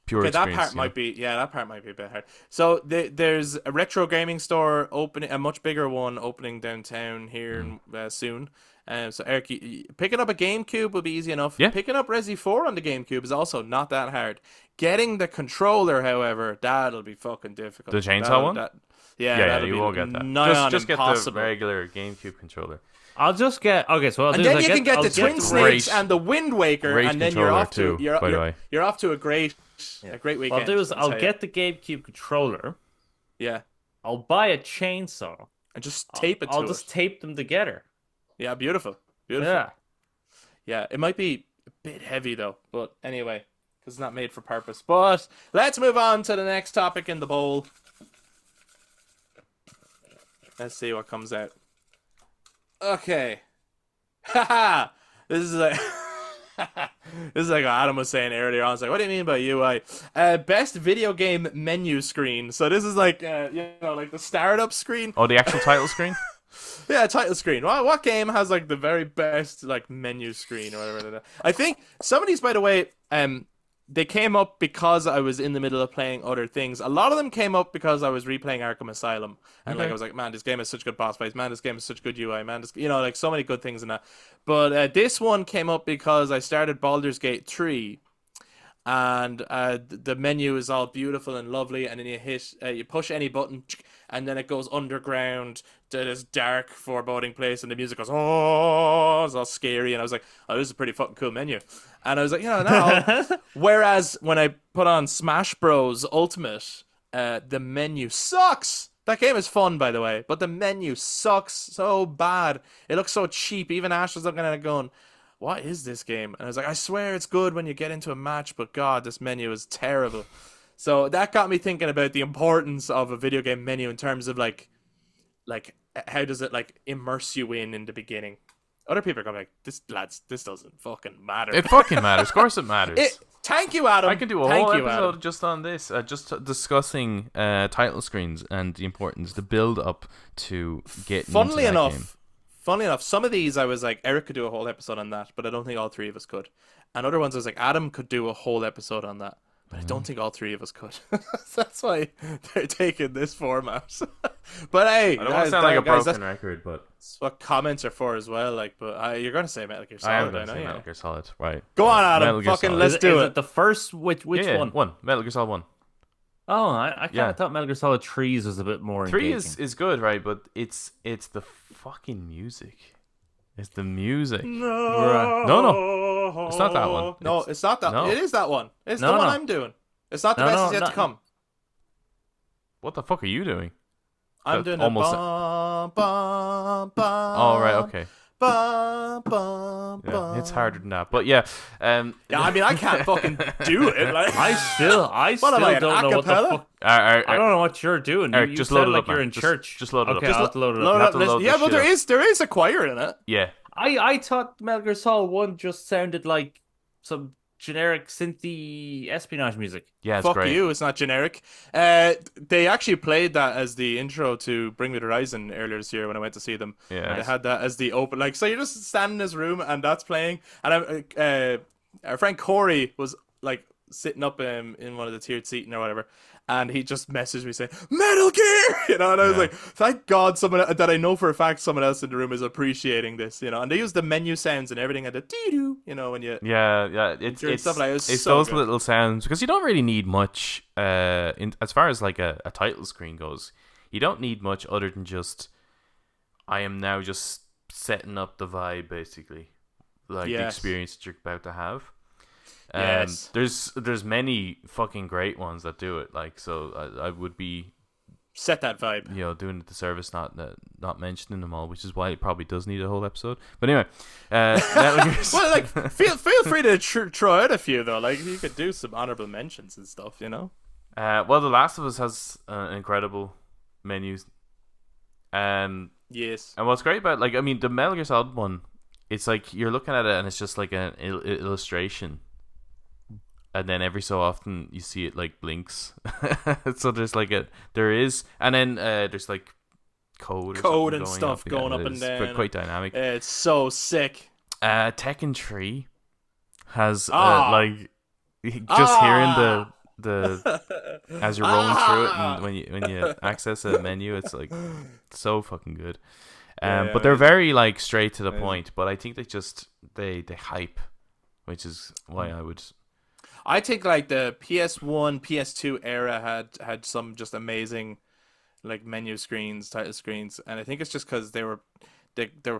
pure Okay, that experience. part might be that part might be a bit hard. So there's a retro gaming store opening, a much bigger one opening downtown here soon. So Eric, picking up a GameCube will be easy enough. Yeah. Picking up Resi 4 on the GameCube is also not that hard. Getting the controller, however, that'll be fucking difficult. The chainsaw one? Yeah, Yeah, that'll you be won't get that. nigh on Just get the impossible. regular GameCube controller. I'll just get so what I'll And do then is you I'll can get I'll the Twin Snakes great- and the Wind Waker, great and then you're controller off to too, by the way. you're off to a great great weekend. What I'll do is I'll I'll tell you. get the GameCube controller. Yeah, I'll buy a chainsaw. and just tape it to I'll it. just tape them together. Yeah, beautiful, beautiful. Yeah. Yeah, it might be a bit heavy though, but anyway, because it's not made for purpose. But let's move on to the next topic in the bowl. Let's see what comes out. Okay. Haha! This is like this is like what Adam was saying earlier on. It's like, what do you mean by UI? Best video game menu screen. So this is like like the startup screen. Oh, the actual title screen? Yeah, title screen. What game has like the very best like menu screen or whatever? I think some of these, by the way, they came up because I was in the middle of playing other things. A lot of them came up because I was replaying Arkham Asylum, and like I was like, man, this game has such good boss fights. Man, this game has such good UI. Man, this, like so many good things in that. But this one came up because I started Baldur's Gate 3. And the menu is all beautiful and lovely, and then you push any button, and then it goes underground to this dark, foreboding place, and the music goes, oh, it's all scary, and I was like, oh, this is a pretty fucking cool menu, and I was like, now. Whereas when I put on Smash Bros. Ultimate, the menu sucks. That game is fun, by the way, but the menu sucks so bad. It looks so cheap. Even Ash was looking at it going, what is this game? And I was like, I swear it's good when you get into a match, but God, this menu is terrible. So that got me thinking about the importance of a video game menu in terms of like how does it like immerse you in the beginning? Other people are going like, this doesn't fucking matter. It fucking matters. Of course it matters. Thank you, Adam. I can do a Thank whole you, episode Adam. just on this, just discussing title screens and the importance, the build up to getting Funnily into that game. enough, some of these I was like, Eric could do a whole episode on that, but I don't think all three of us could. And other ones I was like, Adam could do a whole episode on that, but I don't think all three of us could. That's why they're taking this format. But hey, I don't want to sound like a broken record, but that's what comments are for as well. Like, but you're gonna say Metal Gear Solid. I am I going know to say you Metal are. Gear Solid, right? Go on, Metal Adam. Gear Fucking Solid. let's do is it. the first which Yeah, one? Metal Gear Solid 1. Oh, I kind of Yeah. thought Metal Gear Solid 3's was a bit more 3 engaging. is good, right? But it's the fucking music. It's the music. No, It's not that one. No, It's- it's not that. no. It is that one. It's No, the one no. I'm doing. It's not the No, best no, is yet no. to come. What the fuck are you doing? I'm That doing almost- a bum, bum, bum, Oh, right, okay. bum, bum, Yeah, it's bum. harder than that. But yeah, Yeah, I mean, I can't fucking do it. Like, I still What am I, an don't know what the acapella? fuck. I don't know what you're doing. Eric, you just sound load it like up, you're man. in Just- church. just load it up. Okay, Just I'll have to load it up. load have up, to listen- load yeah, this but shit there is a choir in it. yeah. I thought Metal Gear Solid 1 just sounded like some generic synthy espionage music. Yeah, it's Fuck great. you, it's not generic. They actually played that as the intro to Bring Me the Horizon earlier this year when I went to see them. Yeah. They had that as the open, like, so you're just standing in this room and that's playing, and our friend Corey was like sitting up in one of the tiered seating or whatever, and he just messaged me saying Metal Gear, and I was Yeah. like, thank God someone that I know for a fact someone else in the room is appreciating this, and they use the menu sounds and everything and the doo doo, when you Yeah, during stuff like that. It was it's so those good. little sounds because you don't really need much. In as far as like a title screen goes, you don't need much other than just I am now just setting up the vibe basically, like the Yes, experience that you're about to have. yes. There's many fucking great ones that do it. Like so, I would be Set that vibe. doing it the service not mentioning them all, which is why it probably does need a whole episode. But anyway, Metal Gear. Well, like feel free to try out a few though. Like you could do some honorable mentions and stuff. Well, The Last of Us has an incredible menu. Yes. And what's great about like I mean the Metal Gear Solid one, it's like you're looking at it and it's just like an illustration, and then every so often you see it like blinks. So there's like and then there's like code Code or and something stuff going going up and it's down. quite dynamic. It's so sick. Tekken 3 has Ah. like just hearing the as you're rolling through it Ah. and when you access a menu, it's like so fucking good. Yeah, But they're amazing. very like straight to the Amazing. point. But I think they hype, which is why I would. I think like the PS1, PS2 era had some just amazing like menu screens, title screens, and I think it's just because they were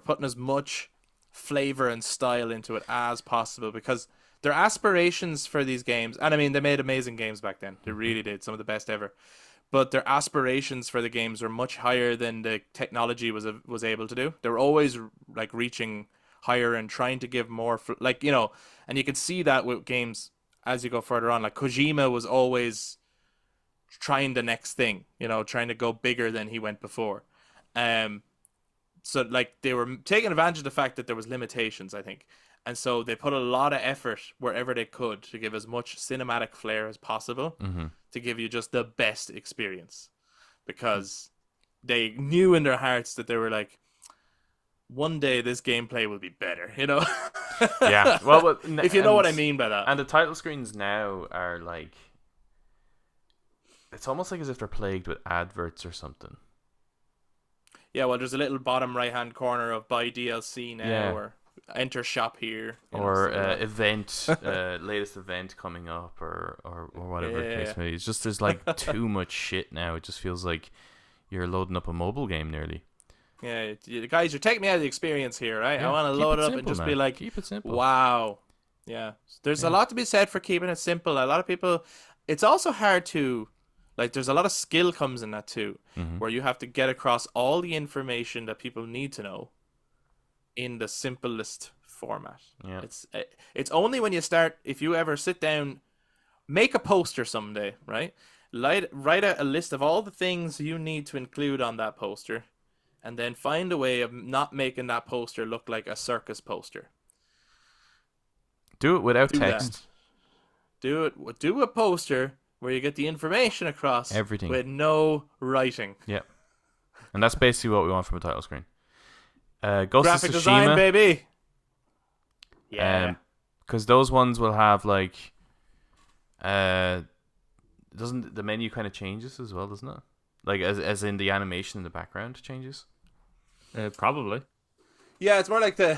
putting as much flavor and style into it as possible because their aspirations for these games, and I mean they made amazing games back then. They really did, some of the best ever. But their aspirations for the games were much higher than the technology was able to do. They were always like reaching higher and trying to give more, and you can see that with games as you go further on. Like Kojima was always trying the next thing, trying to go bigger than he went before. Um, so like they were taking advantage of the fact that there was limitations, I think, and so they put a lot of effort wherever they could to give as much cinematic flair as possible Mm-hmm. to give you just the best experience because they knew in their hearts that they were like, one day this gameplay will be better. Yeah, well, If you know what I mean by that. And the title screens now are like, it's almost like as if they're plagued with adverts or something. Yeah, well, there's a little bottom right hand corner of buy DLC now Yeah. or enter shop here, Or stuff like that. event, latest event coming up, or whatever the Yeah. case may be. It's just there's like too much shit now. It just feels like you're loading up a mobile game nearly. Yeah, guys, you're taking me out of the experience here, right? I Yeah, want to keep load it up simple, and just man. be like, Keep it simple. wow. Yeah. There's Yeah. a lot to be said for keeping it simple. A lot of people, it's also hard to, like, there's a lot of skill comes in that too, Mhm. where you have to get across all the information that people need to know in the simplest format. Yeah. It's only when you start, if you ever sit down, make a poster someday, right? Write out a list of all the things you need to include on that poster, and then find a way of not making that poster look like a circus poster. Do it without Do text. that. Do a poster where you get the information across Everything. with no writing. Yeah. And that's basically what we want from a title screen. Ghost Graphic of design, Tsushima, baby. Yeah. because those ones will have like, doesn't the menu kind of changes as well, doesn't it? Like as in the animation in the background changes. Probably. Yeah, it's more like the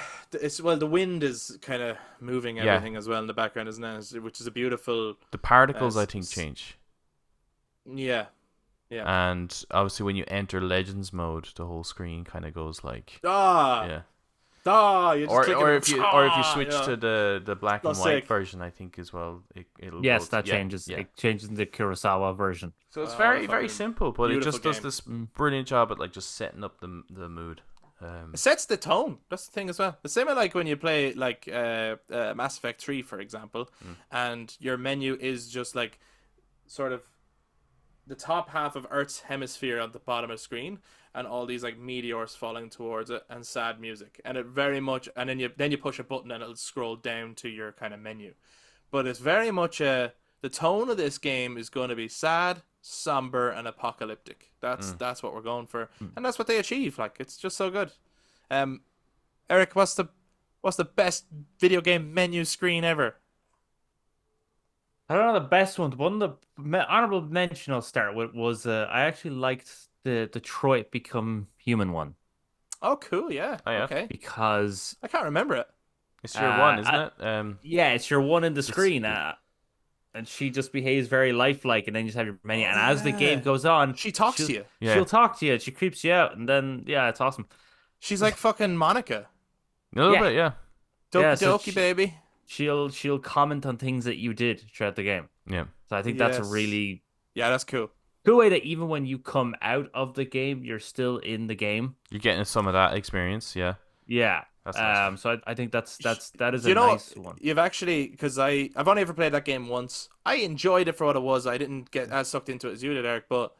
wind is kind of moving Yeah. everything as well in the background, isn't it? Which is a beautiful. The particles, I s- think, s- change. Yeah. Yeah. And obviously, when you enter Legends mode, the whole screen kind of goes like, Ah. yeah. You just Or click or it if you and- or if you ah, switch to the black and That's white sick. version, I think as well, it'll Yes, both- that yeah, changes. Yeah. It changes in the Kurosawa version. So it's Oh, very fucking simple, but it just beautiful does game. this brilliant job at like just setting up the mood. It sets the tone. That's the thing as well. The same like when you play like Mass Effect 3, for example, and your menu is just like sort of the top half of Earth's hemisphere on the bottom of the screen, and all these like meteors falling towards it, and sad music, and it very much, and then you push a button and it'll scroll down to your kind of menu. But it's very much the tone of this game is going to be sad, somber, and apocalyptic. That's what we're going for, and that's what they achieve. Like it's just so good. Eric, what's the best video game menu screen ever? I don't know the best one. One of the honorable mention I'll start with was I actually liked the Detroit Become Human one Oh, cool. Yeah. Oh yeah, Okay. because I can't remember it. it's year one, isn't it? yeah, it's your one in the This screen, and she just behaves very lifelike, and then you just have your menu. Oh And as the game yeah. goes on, She talks she'll to you. yeah, she'll talk to you, she creeps you out, and then yeah, it's awesome. She's like fucking Monica. a little Yeah, bit, yeah, yeah. Doki So doki, baby. she'll comment on things that you did throughout the game. yeah. So I think that's a Yes. really Yeah, that's cool. cool way that even when you come out of the game, you're still in the game. You're getting some of that experience, yeah. Yeah. That's nice. So I think that is a You know, nice one. you've actually because I've only ever played that game once. I enjoyed it for what it was. I didn't get as sucked into it as you did, Eric. But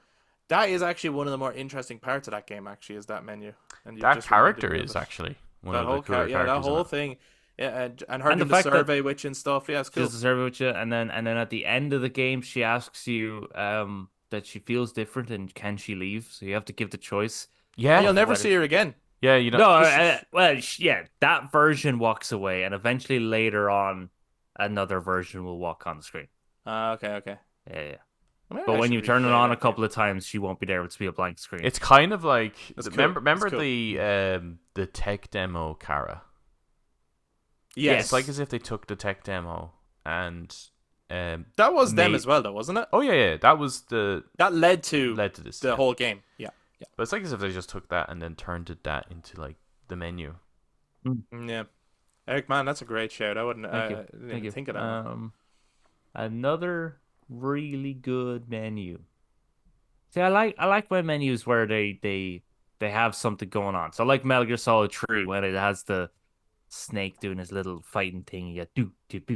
that is actually one of the more interesting parts of that game. Actually, is that menu, and you That just reminded character me of is it. actually one That of the whole cooler yeah, that characters in whole it. thing, yeah, and her And the doing the fact that survey witch and stuff. Yeah, it's she cool. does the survey with you, and then at the end of the game, she asks you that she feels different and can she leave? So you have to give the choice And Yeah, you'll of never whether. see her again. yeah. You know, No, This well, yeah, that version walks away, and eventually later on, another version will walk on the screen. okay, okay. Yeah, yeah. Maybe But I when should you turn it replay on a that game. couple of times, she won't be there. It'll be a blank screen. it's kind of like That's cool. remember That's cool. the tech demo, Kara. Yes, It's like as if they took the tech demo and that was them made. as well, though, wasn't it? Oh yeah, that was the That led to led to this. the Yeah. whole game. Yeah, yeah, But it's like as if they just took that and then turned that into like the menu. yeah. Eric, man, that's a great shout. I wouldn't. Thank you. Didn't Thank even you. think of that one. Another really good menu. See, I like my menus where they have something going on. So I like Metal Gear Solid 3 when it has the Snake doing his little fighting thing. You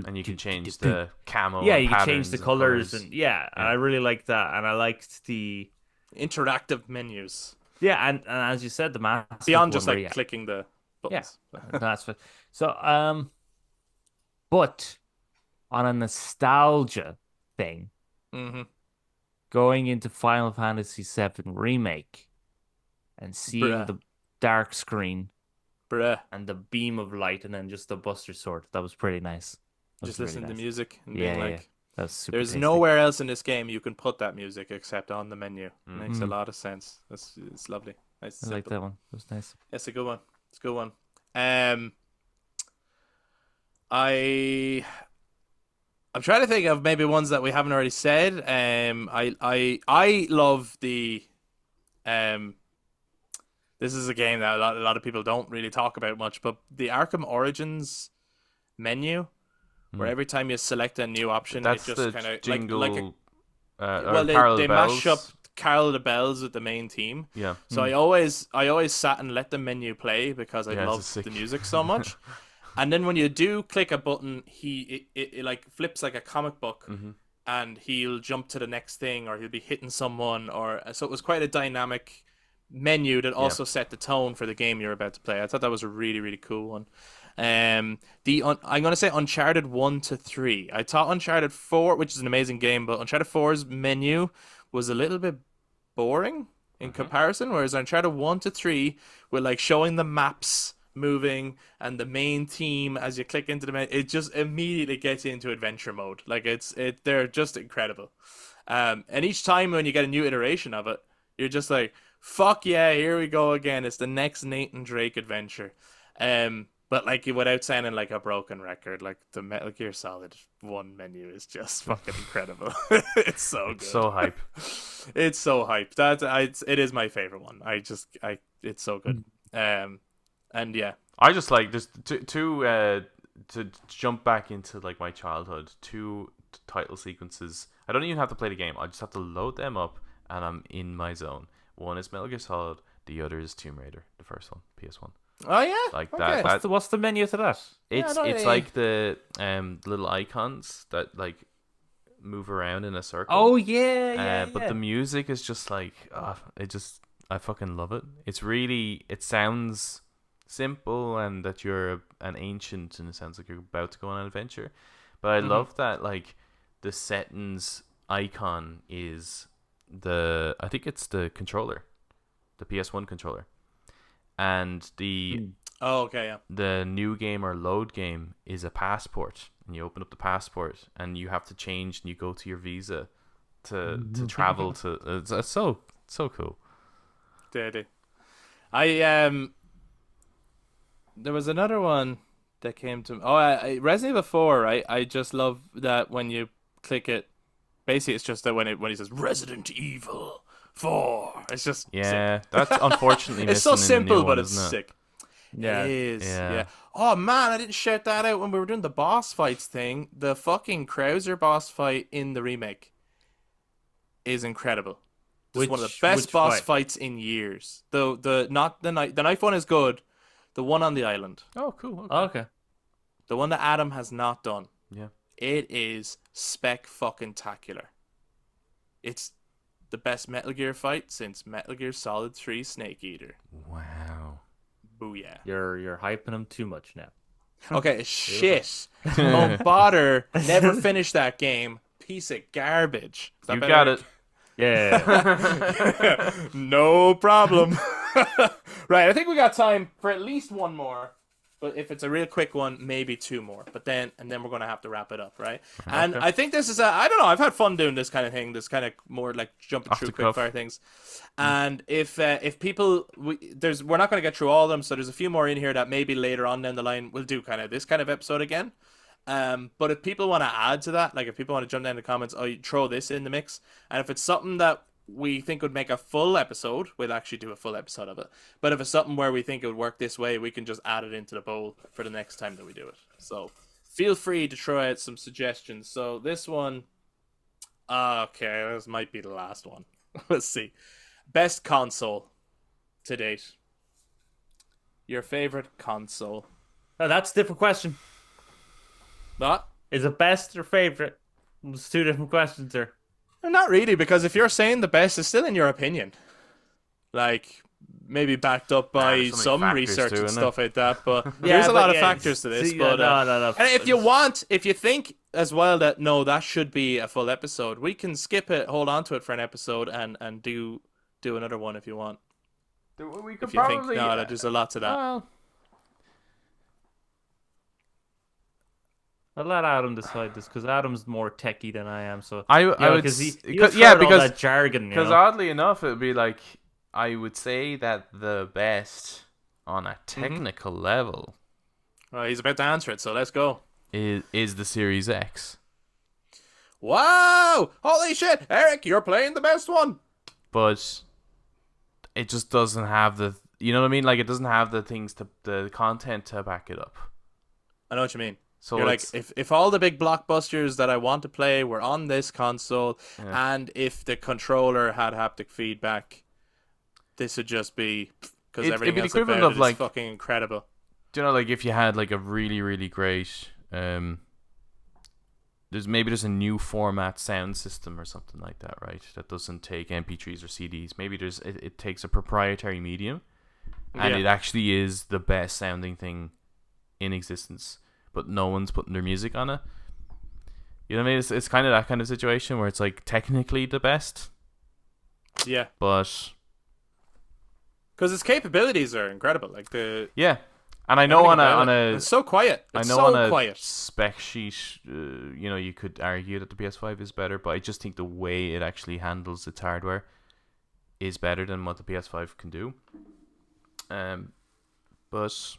And you can change do. the camo Yeah, and you can change the patterns and colors colors. and yeah, and Yeah. I really liked that. And I liked the Interactive menus yeah, and as you said, the massive beyond one just where like clicking the yeah, buttons. that's what. So but on a nostalgia thing, Mm-hmm. going into Final Fantasy VII Remake and seeing Bruh, the dark screen bruh. and the beam of light and then just the Buster Sword. That was pretty nice. That Just was really listening to nice. music and Yeah, being yeah. like, That was super "There's tasty. nowhere else in this game you can put that music except on the menu." Makes a Mhm. lot of sense. It's lovely. Nice, I like simple. that one. It was nice. It's a good one. It's a good one. Um, I I'm trying to think of maybe ones that we haven't already said. I love the um. This is a game that a lot of people don't really talk about much, but the Arkham Origins menu, where every time you select a new option, it That's just the kind of jingle. like a, Or well, Carol they Bells. mash up Carol the Bells with the main theme. Yeah. So I always sat and let the menu play because I Yeah, it's a loved sick- the music so much. And then when you do click a button, it like flips like a comic book, Mhm. and he'll jump to the next thing, or he'll be hitting someone, or so it was quite a dynamic menu that also set the tone for the game you're about to play. I thought that was a really really cool one. I'm gonna say Uncharted 1 to 3. I thought Uncharted 4, which is an amazing game, but Uncharted 4's menu was a little bit boring in comparison, whereas Uncharted 1 to 3 with like showing the maps moving and the main team as you click into the menu, it just immediately gets you into adventure mode. Like they're just incredible. And each time when you get a new iteration of it, you're just like, fuck yeah, here we go again. It's the next Nathan Drake adventure. But like without sounding like a broken record, like the Metal Gear Solid 1 menu is just fucking incredible. It's so good. It's so hype. It's so hype. It is my favorite one. It's so good. And yeah, I just like just to jump back into like my childhood. Two title sequences. I don't even have to play the game. I just have to load them up, and I'm in my zone. One is Metal Gear Solid. The other is Tomb Raider. The first one, PS1. oh yeah, Like okay. that. What's the menu to that? It's no, it's yeah. like the little icons that like move around in a circle. Oh yeah, But the music is just like I fucking love it. It sounds simple and that you're an ancient and it sounds like you're about to go on an adventure. But I love that like the settings icon is I think it's the controller, the PS1 controller, and the Oh, okay, yeah. The new game or load game is a passport, and you open up the passport, and you have to change, and you go to your visa to travel to. It's so cool. Did there was another one that came to. Oh, Resident Evil 4, right? I just love that when you click it. Basically, it's just that when he says Resident Evil 4, it's just sick. Yeah, that's unfortunately It's so missing in the new simple, one, but it's isn't it? sick. It Yeah. is, Yeah. yeah. Oh man, I didn't shout that out when we were doing the boss fights thing. The fucking Krauser boss fight in the remake is incredible. Just one of the best Which boss fight? fights in years. The not the knife one is good. The one on the island, Oh, cool. Okay. Okay. the one that Adam has not done. Yeah. It is spec fucking tacular. It's the best Metal Gear fight since Metal Gear Solid 3 Snake Eater. Wow. Booyah. You're hyping him too much now. Okay, shit. Don't bother. Never finished that game. Piece of garbage. Is that You better? got it. Yeah. No problem. Right, I think we got time for at least one more. But if it's a real quick one, maybe two more. But then we're gonna have to wrap it up, right? And I think this is I don't know. I've had fun doing this kind of thing. This kind of more like jumping Off through the cuff. quickfire things. And if people we're not gonna get through all of them. So there's a few more in here that maybe later on down the line we'll do kind of this kind of episode again. But if people want to add to that, like if people want to jump down in the comments, oh, you throw this in the mix. And if it's something that we think would make a full episode, we'll actually do a full episode of it. But if it's something where we think it would work this way, we can just add it into the bowl for the next time that we do it. So feel free to throw out some suggestions. So this one, okay, this might be the last one. Let's see. Best console to date. Your favorite console. No, that's a different question. What? Is it best or favorite? It's two different questions there. Not really, because if you're saying the best, it's still in your opinion. Like, maybe backed up by there's so many some factors research too, and isn't stuff like that. But there's a but lot of yeah, factors to this. see, But no. and if you think as well that no, that should be a full episode, we can skip it, hold on to it for an episode, and do another one if you want. We could If you think no, that there's a lot to that. Well, I'll let Adam decide this because Adam's more techie than I am. So I you know, would because s- he cause- yeah, all because that jargon. because oddly enough, it would be like I would say that the best on a technical level Well, he's about to answer it, so let's go. is the Series X, Wow! Holy shit, Eric, you're playing the best one. but it just doesn't have the, you know what I mean? Like it doesn't have the things to the content to back it up. I know what you mean. So You're like, it's- if all the big blockbusters that I want to play were on this console, Yeah. and if the controller had haptic feedback, this would just be because It'd everything be the else equivalent about of, it like- is fucking incredible. do you know, like if you had like a really really great there's a new format sound system or something like that, right? That doesn't take MP3s or CDs. Maybe it takes a proprietary medium, and Yeah. it actually is the best sounding thing in existence, but no one's putting their music on it. You know what I mean? It's kind of that kind of situation where it's like technically the best, Yeah, but because its capabilities are incredible. Like yeah. And I know everything on about it. a It's so quiet. I It's know so on a quiet. spec sheet, you could argue that the PS5 is better, but I just think the way it actually handles its hardware is better than what the PS5 can do. But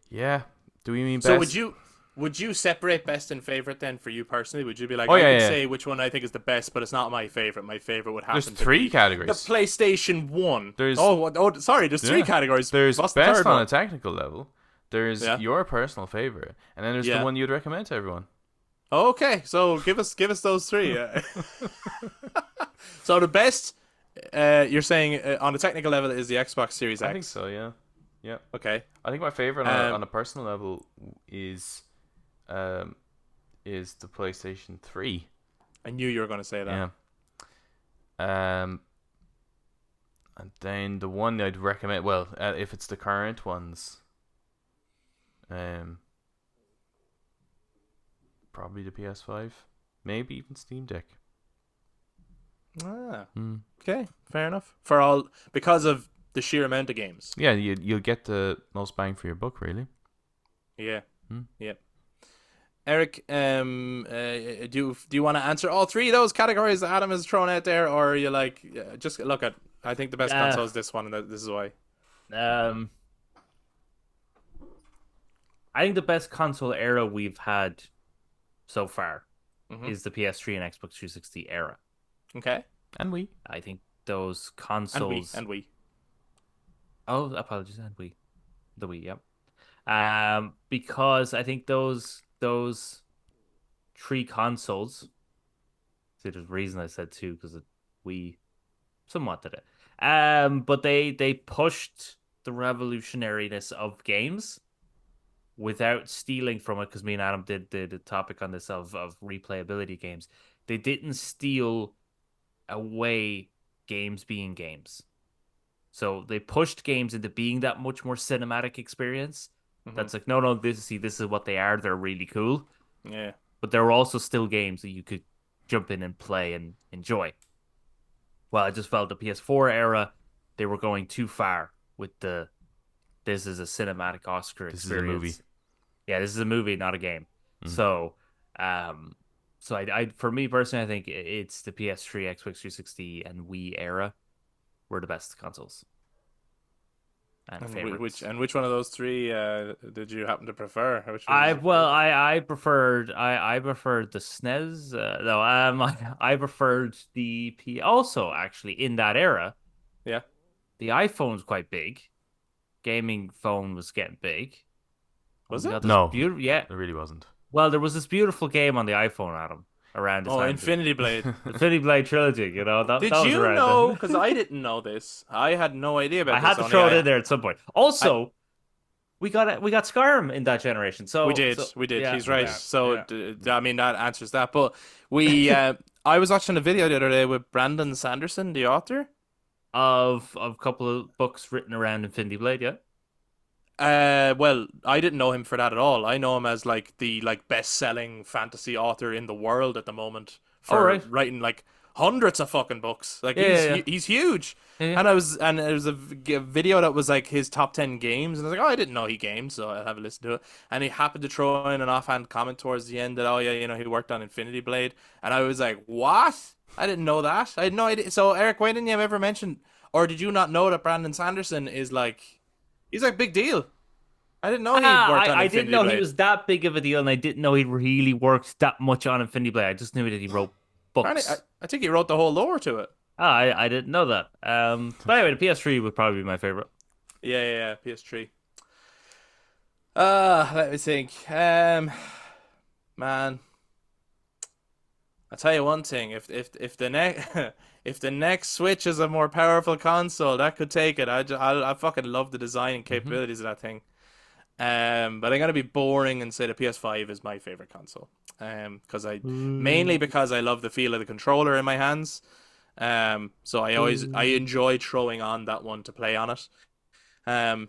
yeah, do we mean best? So would you separate best and favorite then for you personally? Would you be like, Oh, I yeah, could yeah. say which one I think is the best, but it's not my favorite. My favorite would happen There's to three be categories. the PlayStation 1. There's- sorry, there's three Yeah. categories. There's What's the best third on one? a technical level. There's Yeah. your personal favorite, and then there's Yeah. the one you'd recommend to everyone. Okay, so give us those three. So the best, you're saying on a technical level is the Xbox Series X. I think so. Yeah. Yeah. Okay. I think my favorite on a personal level is the PlayStation 3. I knew you were going to say that. Yeah. And then the one I'd recommend, well, if it's the current ones, probably the PS5, maybe even Steam Deck. Ah, Mm. okay, fair enough. Because of the sheer amount of games. Yeah, you'll get the most bang for your buck, really. Yeah. Hmm. Yeah. Eric, do you want to answer all three of those categories that Adam has thrown out there, or are you like just look at? I think the best console is this one, and this is why. Um, I think the best console era we've had so far is the PS3 and Xbox 360 era. Okay. And we. I think those consoles. And we. Oh, apologies, and we. The Wii, yep. Because I think those three consoles. See, there's a reason I said two because we somewhat did it. But they pushed the revolutionariness of games without stealing from it, because me and Adam did the topic on this of replayability games. They didn't steal away games being games. So they pushed games into being that much more cinematic experience. That's like, no, this is what they are. They're really cool. Yeah. But there were also still games that you could jump in and play and enjoy. Well, I just felt the PS4 era, they were going too far with this is a cinematic Oscar experience. This is a movie. Yeah, this is a movie, not a game. So, I for me personally, I think it's the PS3, Xbox 360, and Wii era were the best consoles. And favorites. Which one of those three did you happen to prefer? I preferred the SNES. I preferred the P. Also, actually, in that era, Yeah. the iPhone was quite big. Gaming phone was getting big. Was it? No. Yeah. It really wasn't. Well, there was this beautiful game on the iPhone, Adam, around the time. Infinity Blade. Infinity Blade trilogy. You know that. Did that was you around know? then. Because I didn't know this. I had no idea about I this. had to throw it in there at some point. Also, we got Skyrim in that generation. So we did. Yeah, He's right. yeah, So yeah. I mean that answers that. But we, I was watching a video the other day with Brandon Sanderson, the author of a couple of books written around Infinity Blade. Yeah. Well, I didn't know him for that at all. I know him as like the best-selling fantasy author in the world at the moment for writing like hundreds of fucking books. Like he's huge. Yeah. And it was a video that was like his top 10 games, and I was like, oh, I didn't know he games, so I'll have a listen to it. And he happened to throw in an offhand comment towards the end that, oh yeah, he worked on Infinity Blade, and I was like, what? I didn't know that. I had no idea. So Eric, why didn't you ever mention, or did you not know that Brandon Sanderson is like? He's like big deal. I didn't know he worked on Infinity Blade. I didn't know he was that big of a deal, and I didn't know he really worked that much on Infinity Blade. I just knew that he wrote books. I think he wrote the whole lore to it. I didn't know that. But anyway, the PS3 would probably be my favorite. Yeah, PS3. Let me think. Man, I'll tell you one thing. If the next if the next Switch is a more powerful console, that could take it. I fucking love the design and capabilities of that thing. But I'm gonna be boring and say the PS5 is my favorite console. Mainly because I love the feel of the controller in my hands. So I enjoy throwing on that one to play on it. And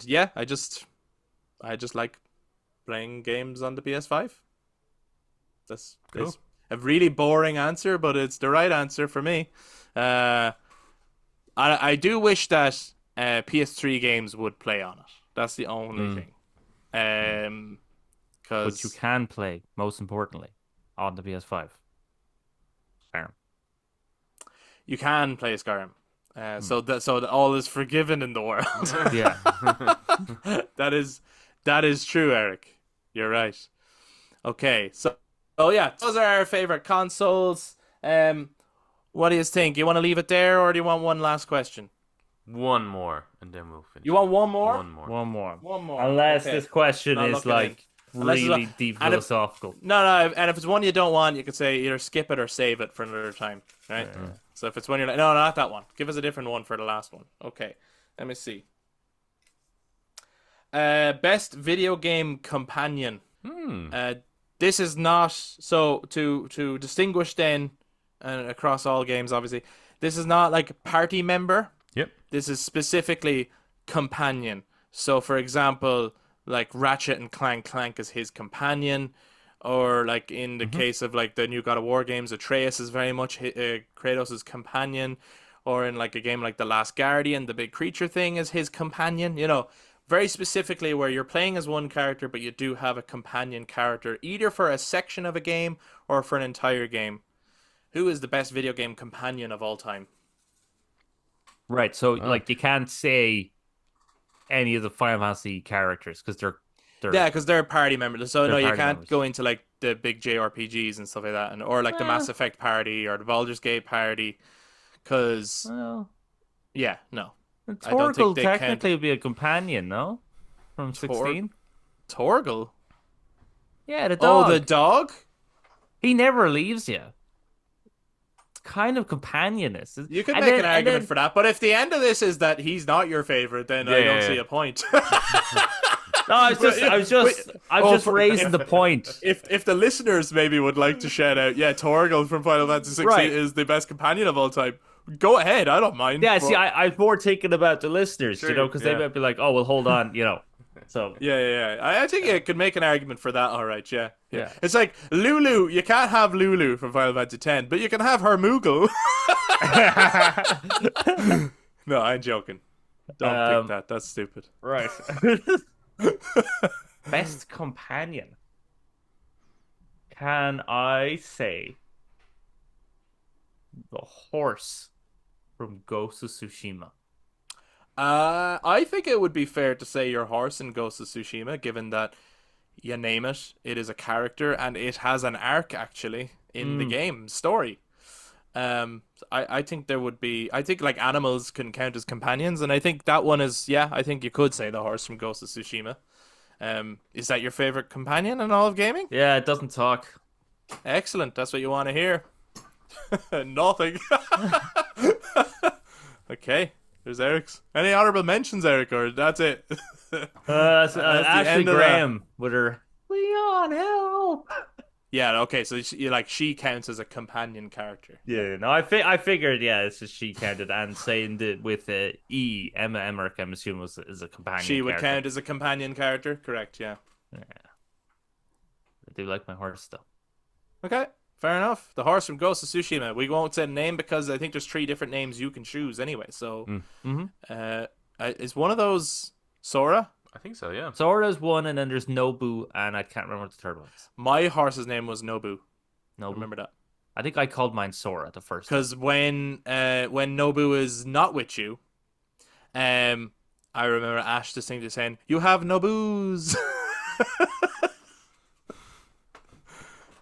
yeah, I just like playing games on the PS5. That's cool. A really boring answer, but it's the right answer for me. I do wish that PS3 games would play on it. That's the only thing. But you can play, most importantly, on the PS5. Skyrim. You can play Skyrim. So that all is forgiven in the world. Yeah. That is true, Eric. You're right. Okay, so yeah, those are our favorite consoles. What do you think? You want to leave it there, or do you want one last question? One more, and then we'll finish. You want one more? One more. One more. Unless this question is like really deep philosophical. No, and if it's one you don't want, you could say either skip it or save it for another time, right? Yeah. So if it's one you're like, no, not that one. Give us a different one for the last one. Okay, let me see. Best video game companion. This is not, so to distinguish then across all games, obviously, this is not like party member. Yep. This is specifically companion. So for example, like Ratchet and Clank is his companion, or like in the case of like the new God of War games, Atreus is very much Kratos' companion, or in like a game like The Last Guardian, the big creature thing is his companion. You know, very specifically where you're playing as one character, but you do have a companion character, either for a section of a game or for an entire game. Who is the best video game companion of all time? Right. So Oh. like you can't say any of the Final Fantasy characters because Yeah, because they're party members. So they're no, you party can't members. go into like the big JRPGs and stuff like that, and or like the Mass Well, Effect party or the Baldur's Gate party. Because well, yeah, no, I don't think Torgal they count. technically would be a companion, no? From Tor- 16? Torgal. Yeah, the dog. Oh, the dog. He never leaves you. It's kind of companionist. You could And make then- an and argument then- for that, but if the end of this is that he's not your favorite, then I don't Yeah. see a point. No, I was just raising the point. If the listeners maybe would like to shout out, yeah, Torgal from Final Fantasy 16 Right. is the best companion of all time. Go ahead, I don't mind. Yeah, but- see, I'm more thinking about the listeners, Sure, you know, because yeah. they might be like, "Oh, well, hold on," you know. So Yeah. I think you could make an argument for that. All right, yeah. Yeah. It's like Lulu. You can't have Lulu from Final Fantasy X, but you can have her Moogle. No, I'm joking. Don't pick that. That's stupid. right. Best companion. Can I say the horse from Ghost of Tsushima? I think it would be fair to say your horse in Ghost of Tsushima, given that you name it, it is a character and it has an arc actually in the game story. I think there would be. I think like animals can count as companions, and I think that one is. Yeah, I think you could say the horse from Ghost of Tsushima. Is that your favorite companion in all of gaming? Yeah, it doesn't talk. Excellent. That's what you want to hear. Nothing. Okay. There's Eric's. Any honorable mentions, Eric, or that's it? That's the Ashley end of that. Graham with her Leon help. Yeah. Okay. So she counts as a companion character. Yeah, no, I figured, yeah, it's just she counted, and saying that with Emma Emmerich, I'm assuming is a companion. She would character. count as a companion character. Correct. Yeah. I do like my horse though. Okay. Fair enough. The horse from Ghost of Tsushima. We won't say the name because I think there's 3 different names you can choose anyway. So, is one of those Sora? I think so, yeah. Sora's one, and then there's Nobu, and I can't remember what the third one is. My horse's name was Nobu. Nobu. Remember that? I think I called mine Sora the first time. Because when Nobu is not with you, I remember Ash distinctly saying, "You have Nobus."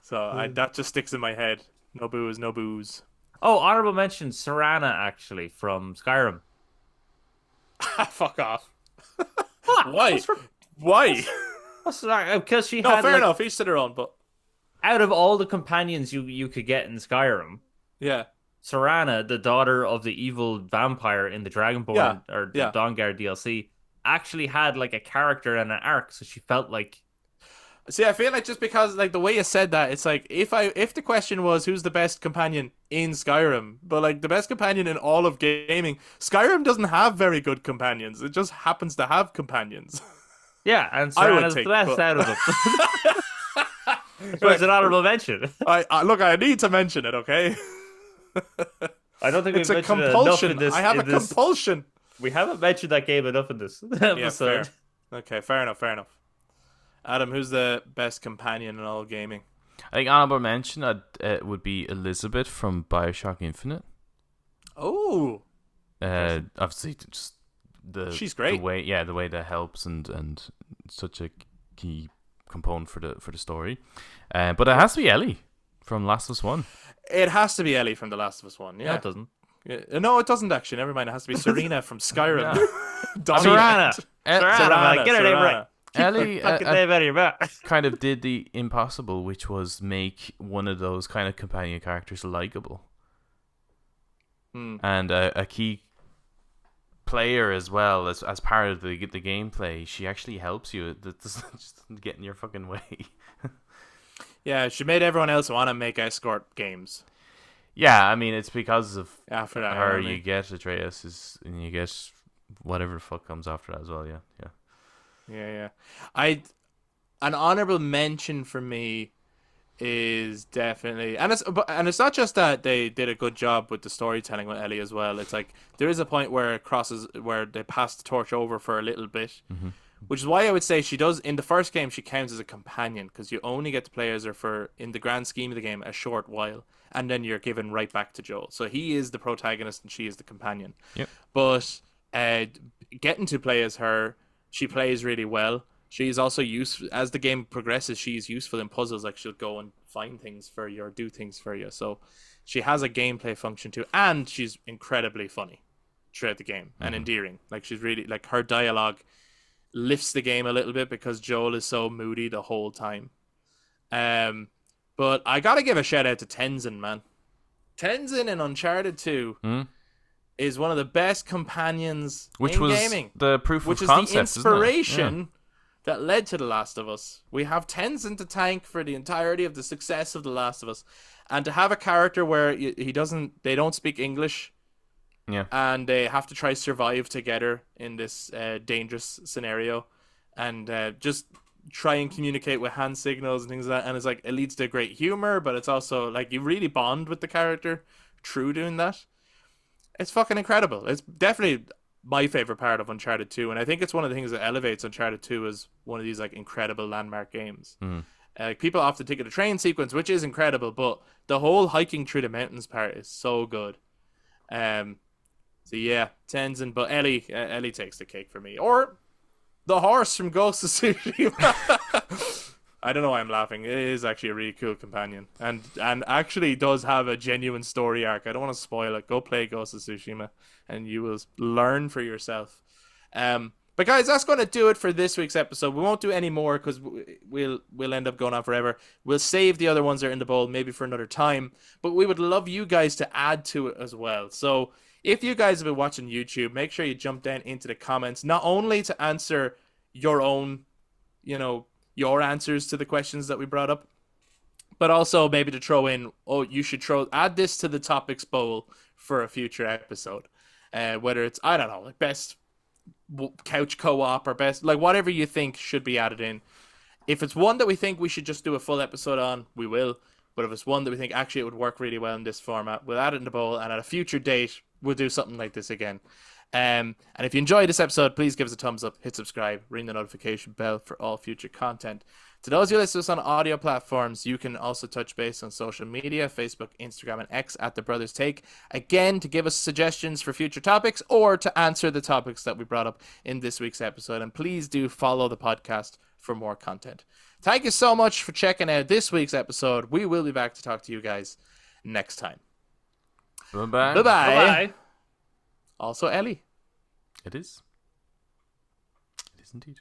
So that just sticks in my head. Nobu is Nobus. Oh, honorable mention, Serana, actually, from Skyrim. Fuck off. What? Why? Why? What's that? Because she No, had, fair like, enough. Each to their own. But out of all the companions you could get in Skyrim, yeah, Serana, the daughter of the evil vampire in the Dragonborn Yeah, or the yeah. Dawnguard DLC, actually had like a character and an arc, so she felt like see, I feel like just because like the way you said that, it's like if the question was who's the best companion in Skyrim, but like the best companion in all of gaming, Skyrim doesn't have very good companions. It just happens to have companions. yeah, and I would Serana's the think, best but- out of them. So it's an honorable mention. I look, I need to mention it, okay? I don't think It's we've a mentioned it enough compulsion. in this. I have a in this- compulsion. We haven't mentioned that game enough in this Yeah, episode. fair. Okay, fair enough. Adam, who's the best companion in all of gaming? I think honorable mention would be Elizabeth from Bioshock Infinite. Oh, Obviously, just She's great. The way that helps and such a key component for the story. But it has to be Ellie from Last of Us 1. it has to be Ellie from The Last of Us 1. No, Yeah. it doesn't. No, it doesn't actually. Never mind. It has to be Serena from Skyrim. Serana, man, get her name right. Ellie Fucking name out of your mouth. kind of did the impossible, which was make one of those kind of companion characters likable. And a key player as well as part of the gameplay. She actually helps you. That doesn't just get in your fucking way. Yeah, she made everyone else want to make escort games. Yeah, I mean it's because of After that, her. I mean. You get Atreus, and you get whatever the fuck comes after that as well. Yeah. Yeah. An honorable mention for me is definitely, and it's not just that they did a good job with the storytelling with Ellie as well. It's like there is a point where it crosses where they pass the torch over for a little bit, which is why I would say she does in the first game she counts as a companion because you only get to play as her for in the grand scheme of the game a short while, and then you're given right back to Joel. So he is the protagonist and she is the companion. Yep. But getting to play as her, she plays really well. She's also useful as the game progresses. She's useful in puzzles. Like she'll go and find things for you or do things for you. So she has a gameplay function too, and she's incredibly funny throughout the game and endearing. Like she's really like her dialogue lifts the game a little bit because Joel is so moody the whole time. But I gotta give a shout out to Tenzin, man. Tenzin in Uncharted 2 is one of the best companions Which in was gaming. the proof which of is the concept, inspiration that led to The Last of Us. We have Tenzin to thank for the entirety of the success of The Last of Us, and to have a character where they don't speak English, and they have to try survive together in this dangerous scenario, and just try and communicate with hand signals and things like that. And it's like it leads to great humor, but it's also like you really bond with the character through doing that. It's fucking incredible. It's definitely my favorite part of Uncharted 2, and I think it's one of the things that elevates Uncharted 2 as one of these like incredible landmark games. People often think of the train sequence, which is incredible, but the whole hiking through the mountains part is so good. So yeah, Tenzin, but Ellie takes the cake for me, or the horse from Ghost of Tsushima. I don't know why I'm laughing. It is actually a really cool companion, and actually does have a genuine story arc. I don't want to spoil it. Go play Ghost of Tsushima, and you will learn for yourself. But guys, that's going to do it for this week's episode. We won't do any more because we'll end up going on forever. We'll save the other ones that are in the bowl maybe for another time. But we would love you guys to add to it as well. So if you guys have been watching YouTube, make sure you jump down into the comments, not only to answer your own, your answers to the questions that we brought up, but also maybe to throw in, add this to the topics bowl for a future episode. Whether it's, I don't know, like best couch co-op or best, like whatever you think should be added in. If it's one that we think we should just do a full episode on, we will. But if it's one that we think actually it would work really well in this format, we'll add it in the bowl, and at a future date, we'll do something like this again. And if you enjoyed this episode, please give us a thumbs up, hit subscribe, ring the notification bell for all future content. To those who listen to us on audio platforms, you can also touch base on social media, Facebook, Instagram, and X at The Brothers Take. Again, to give us suggestions for future topics or to answer the topics that we brought up in this week's episode. And please do follow the podcast for more content. Thank you so much for checking out this week's episode. We will be back to talk to you guys next time. Bye-bye. Bye-bye. Bye-bye. Also, Ellie. It is. It is indeed.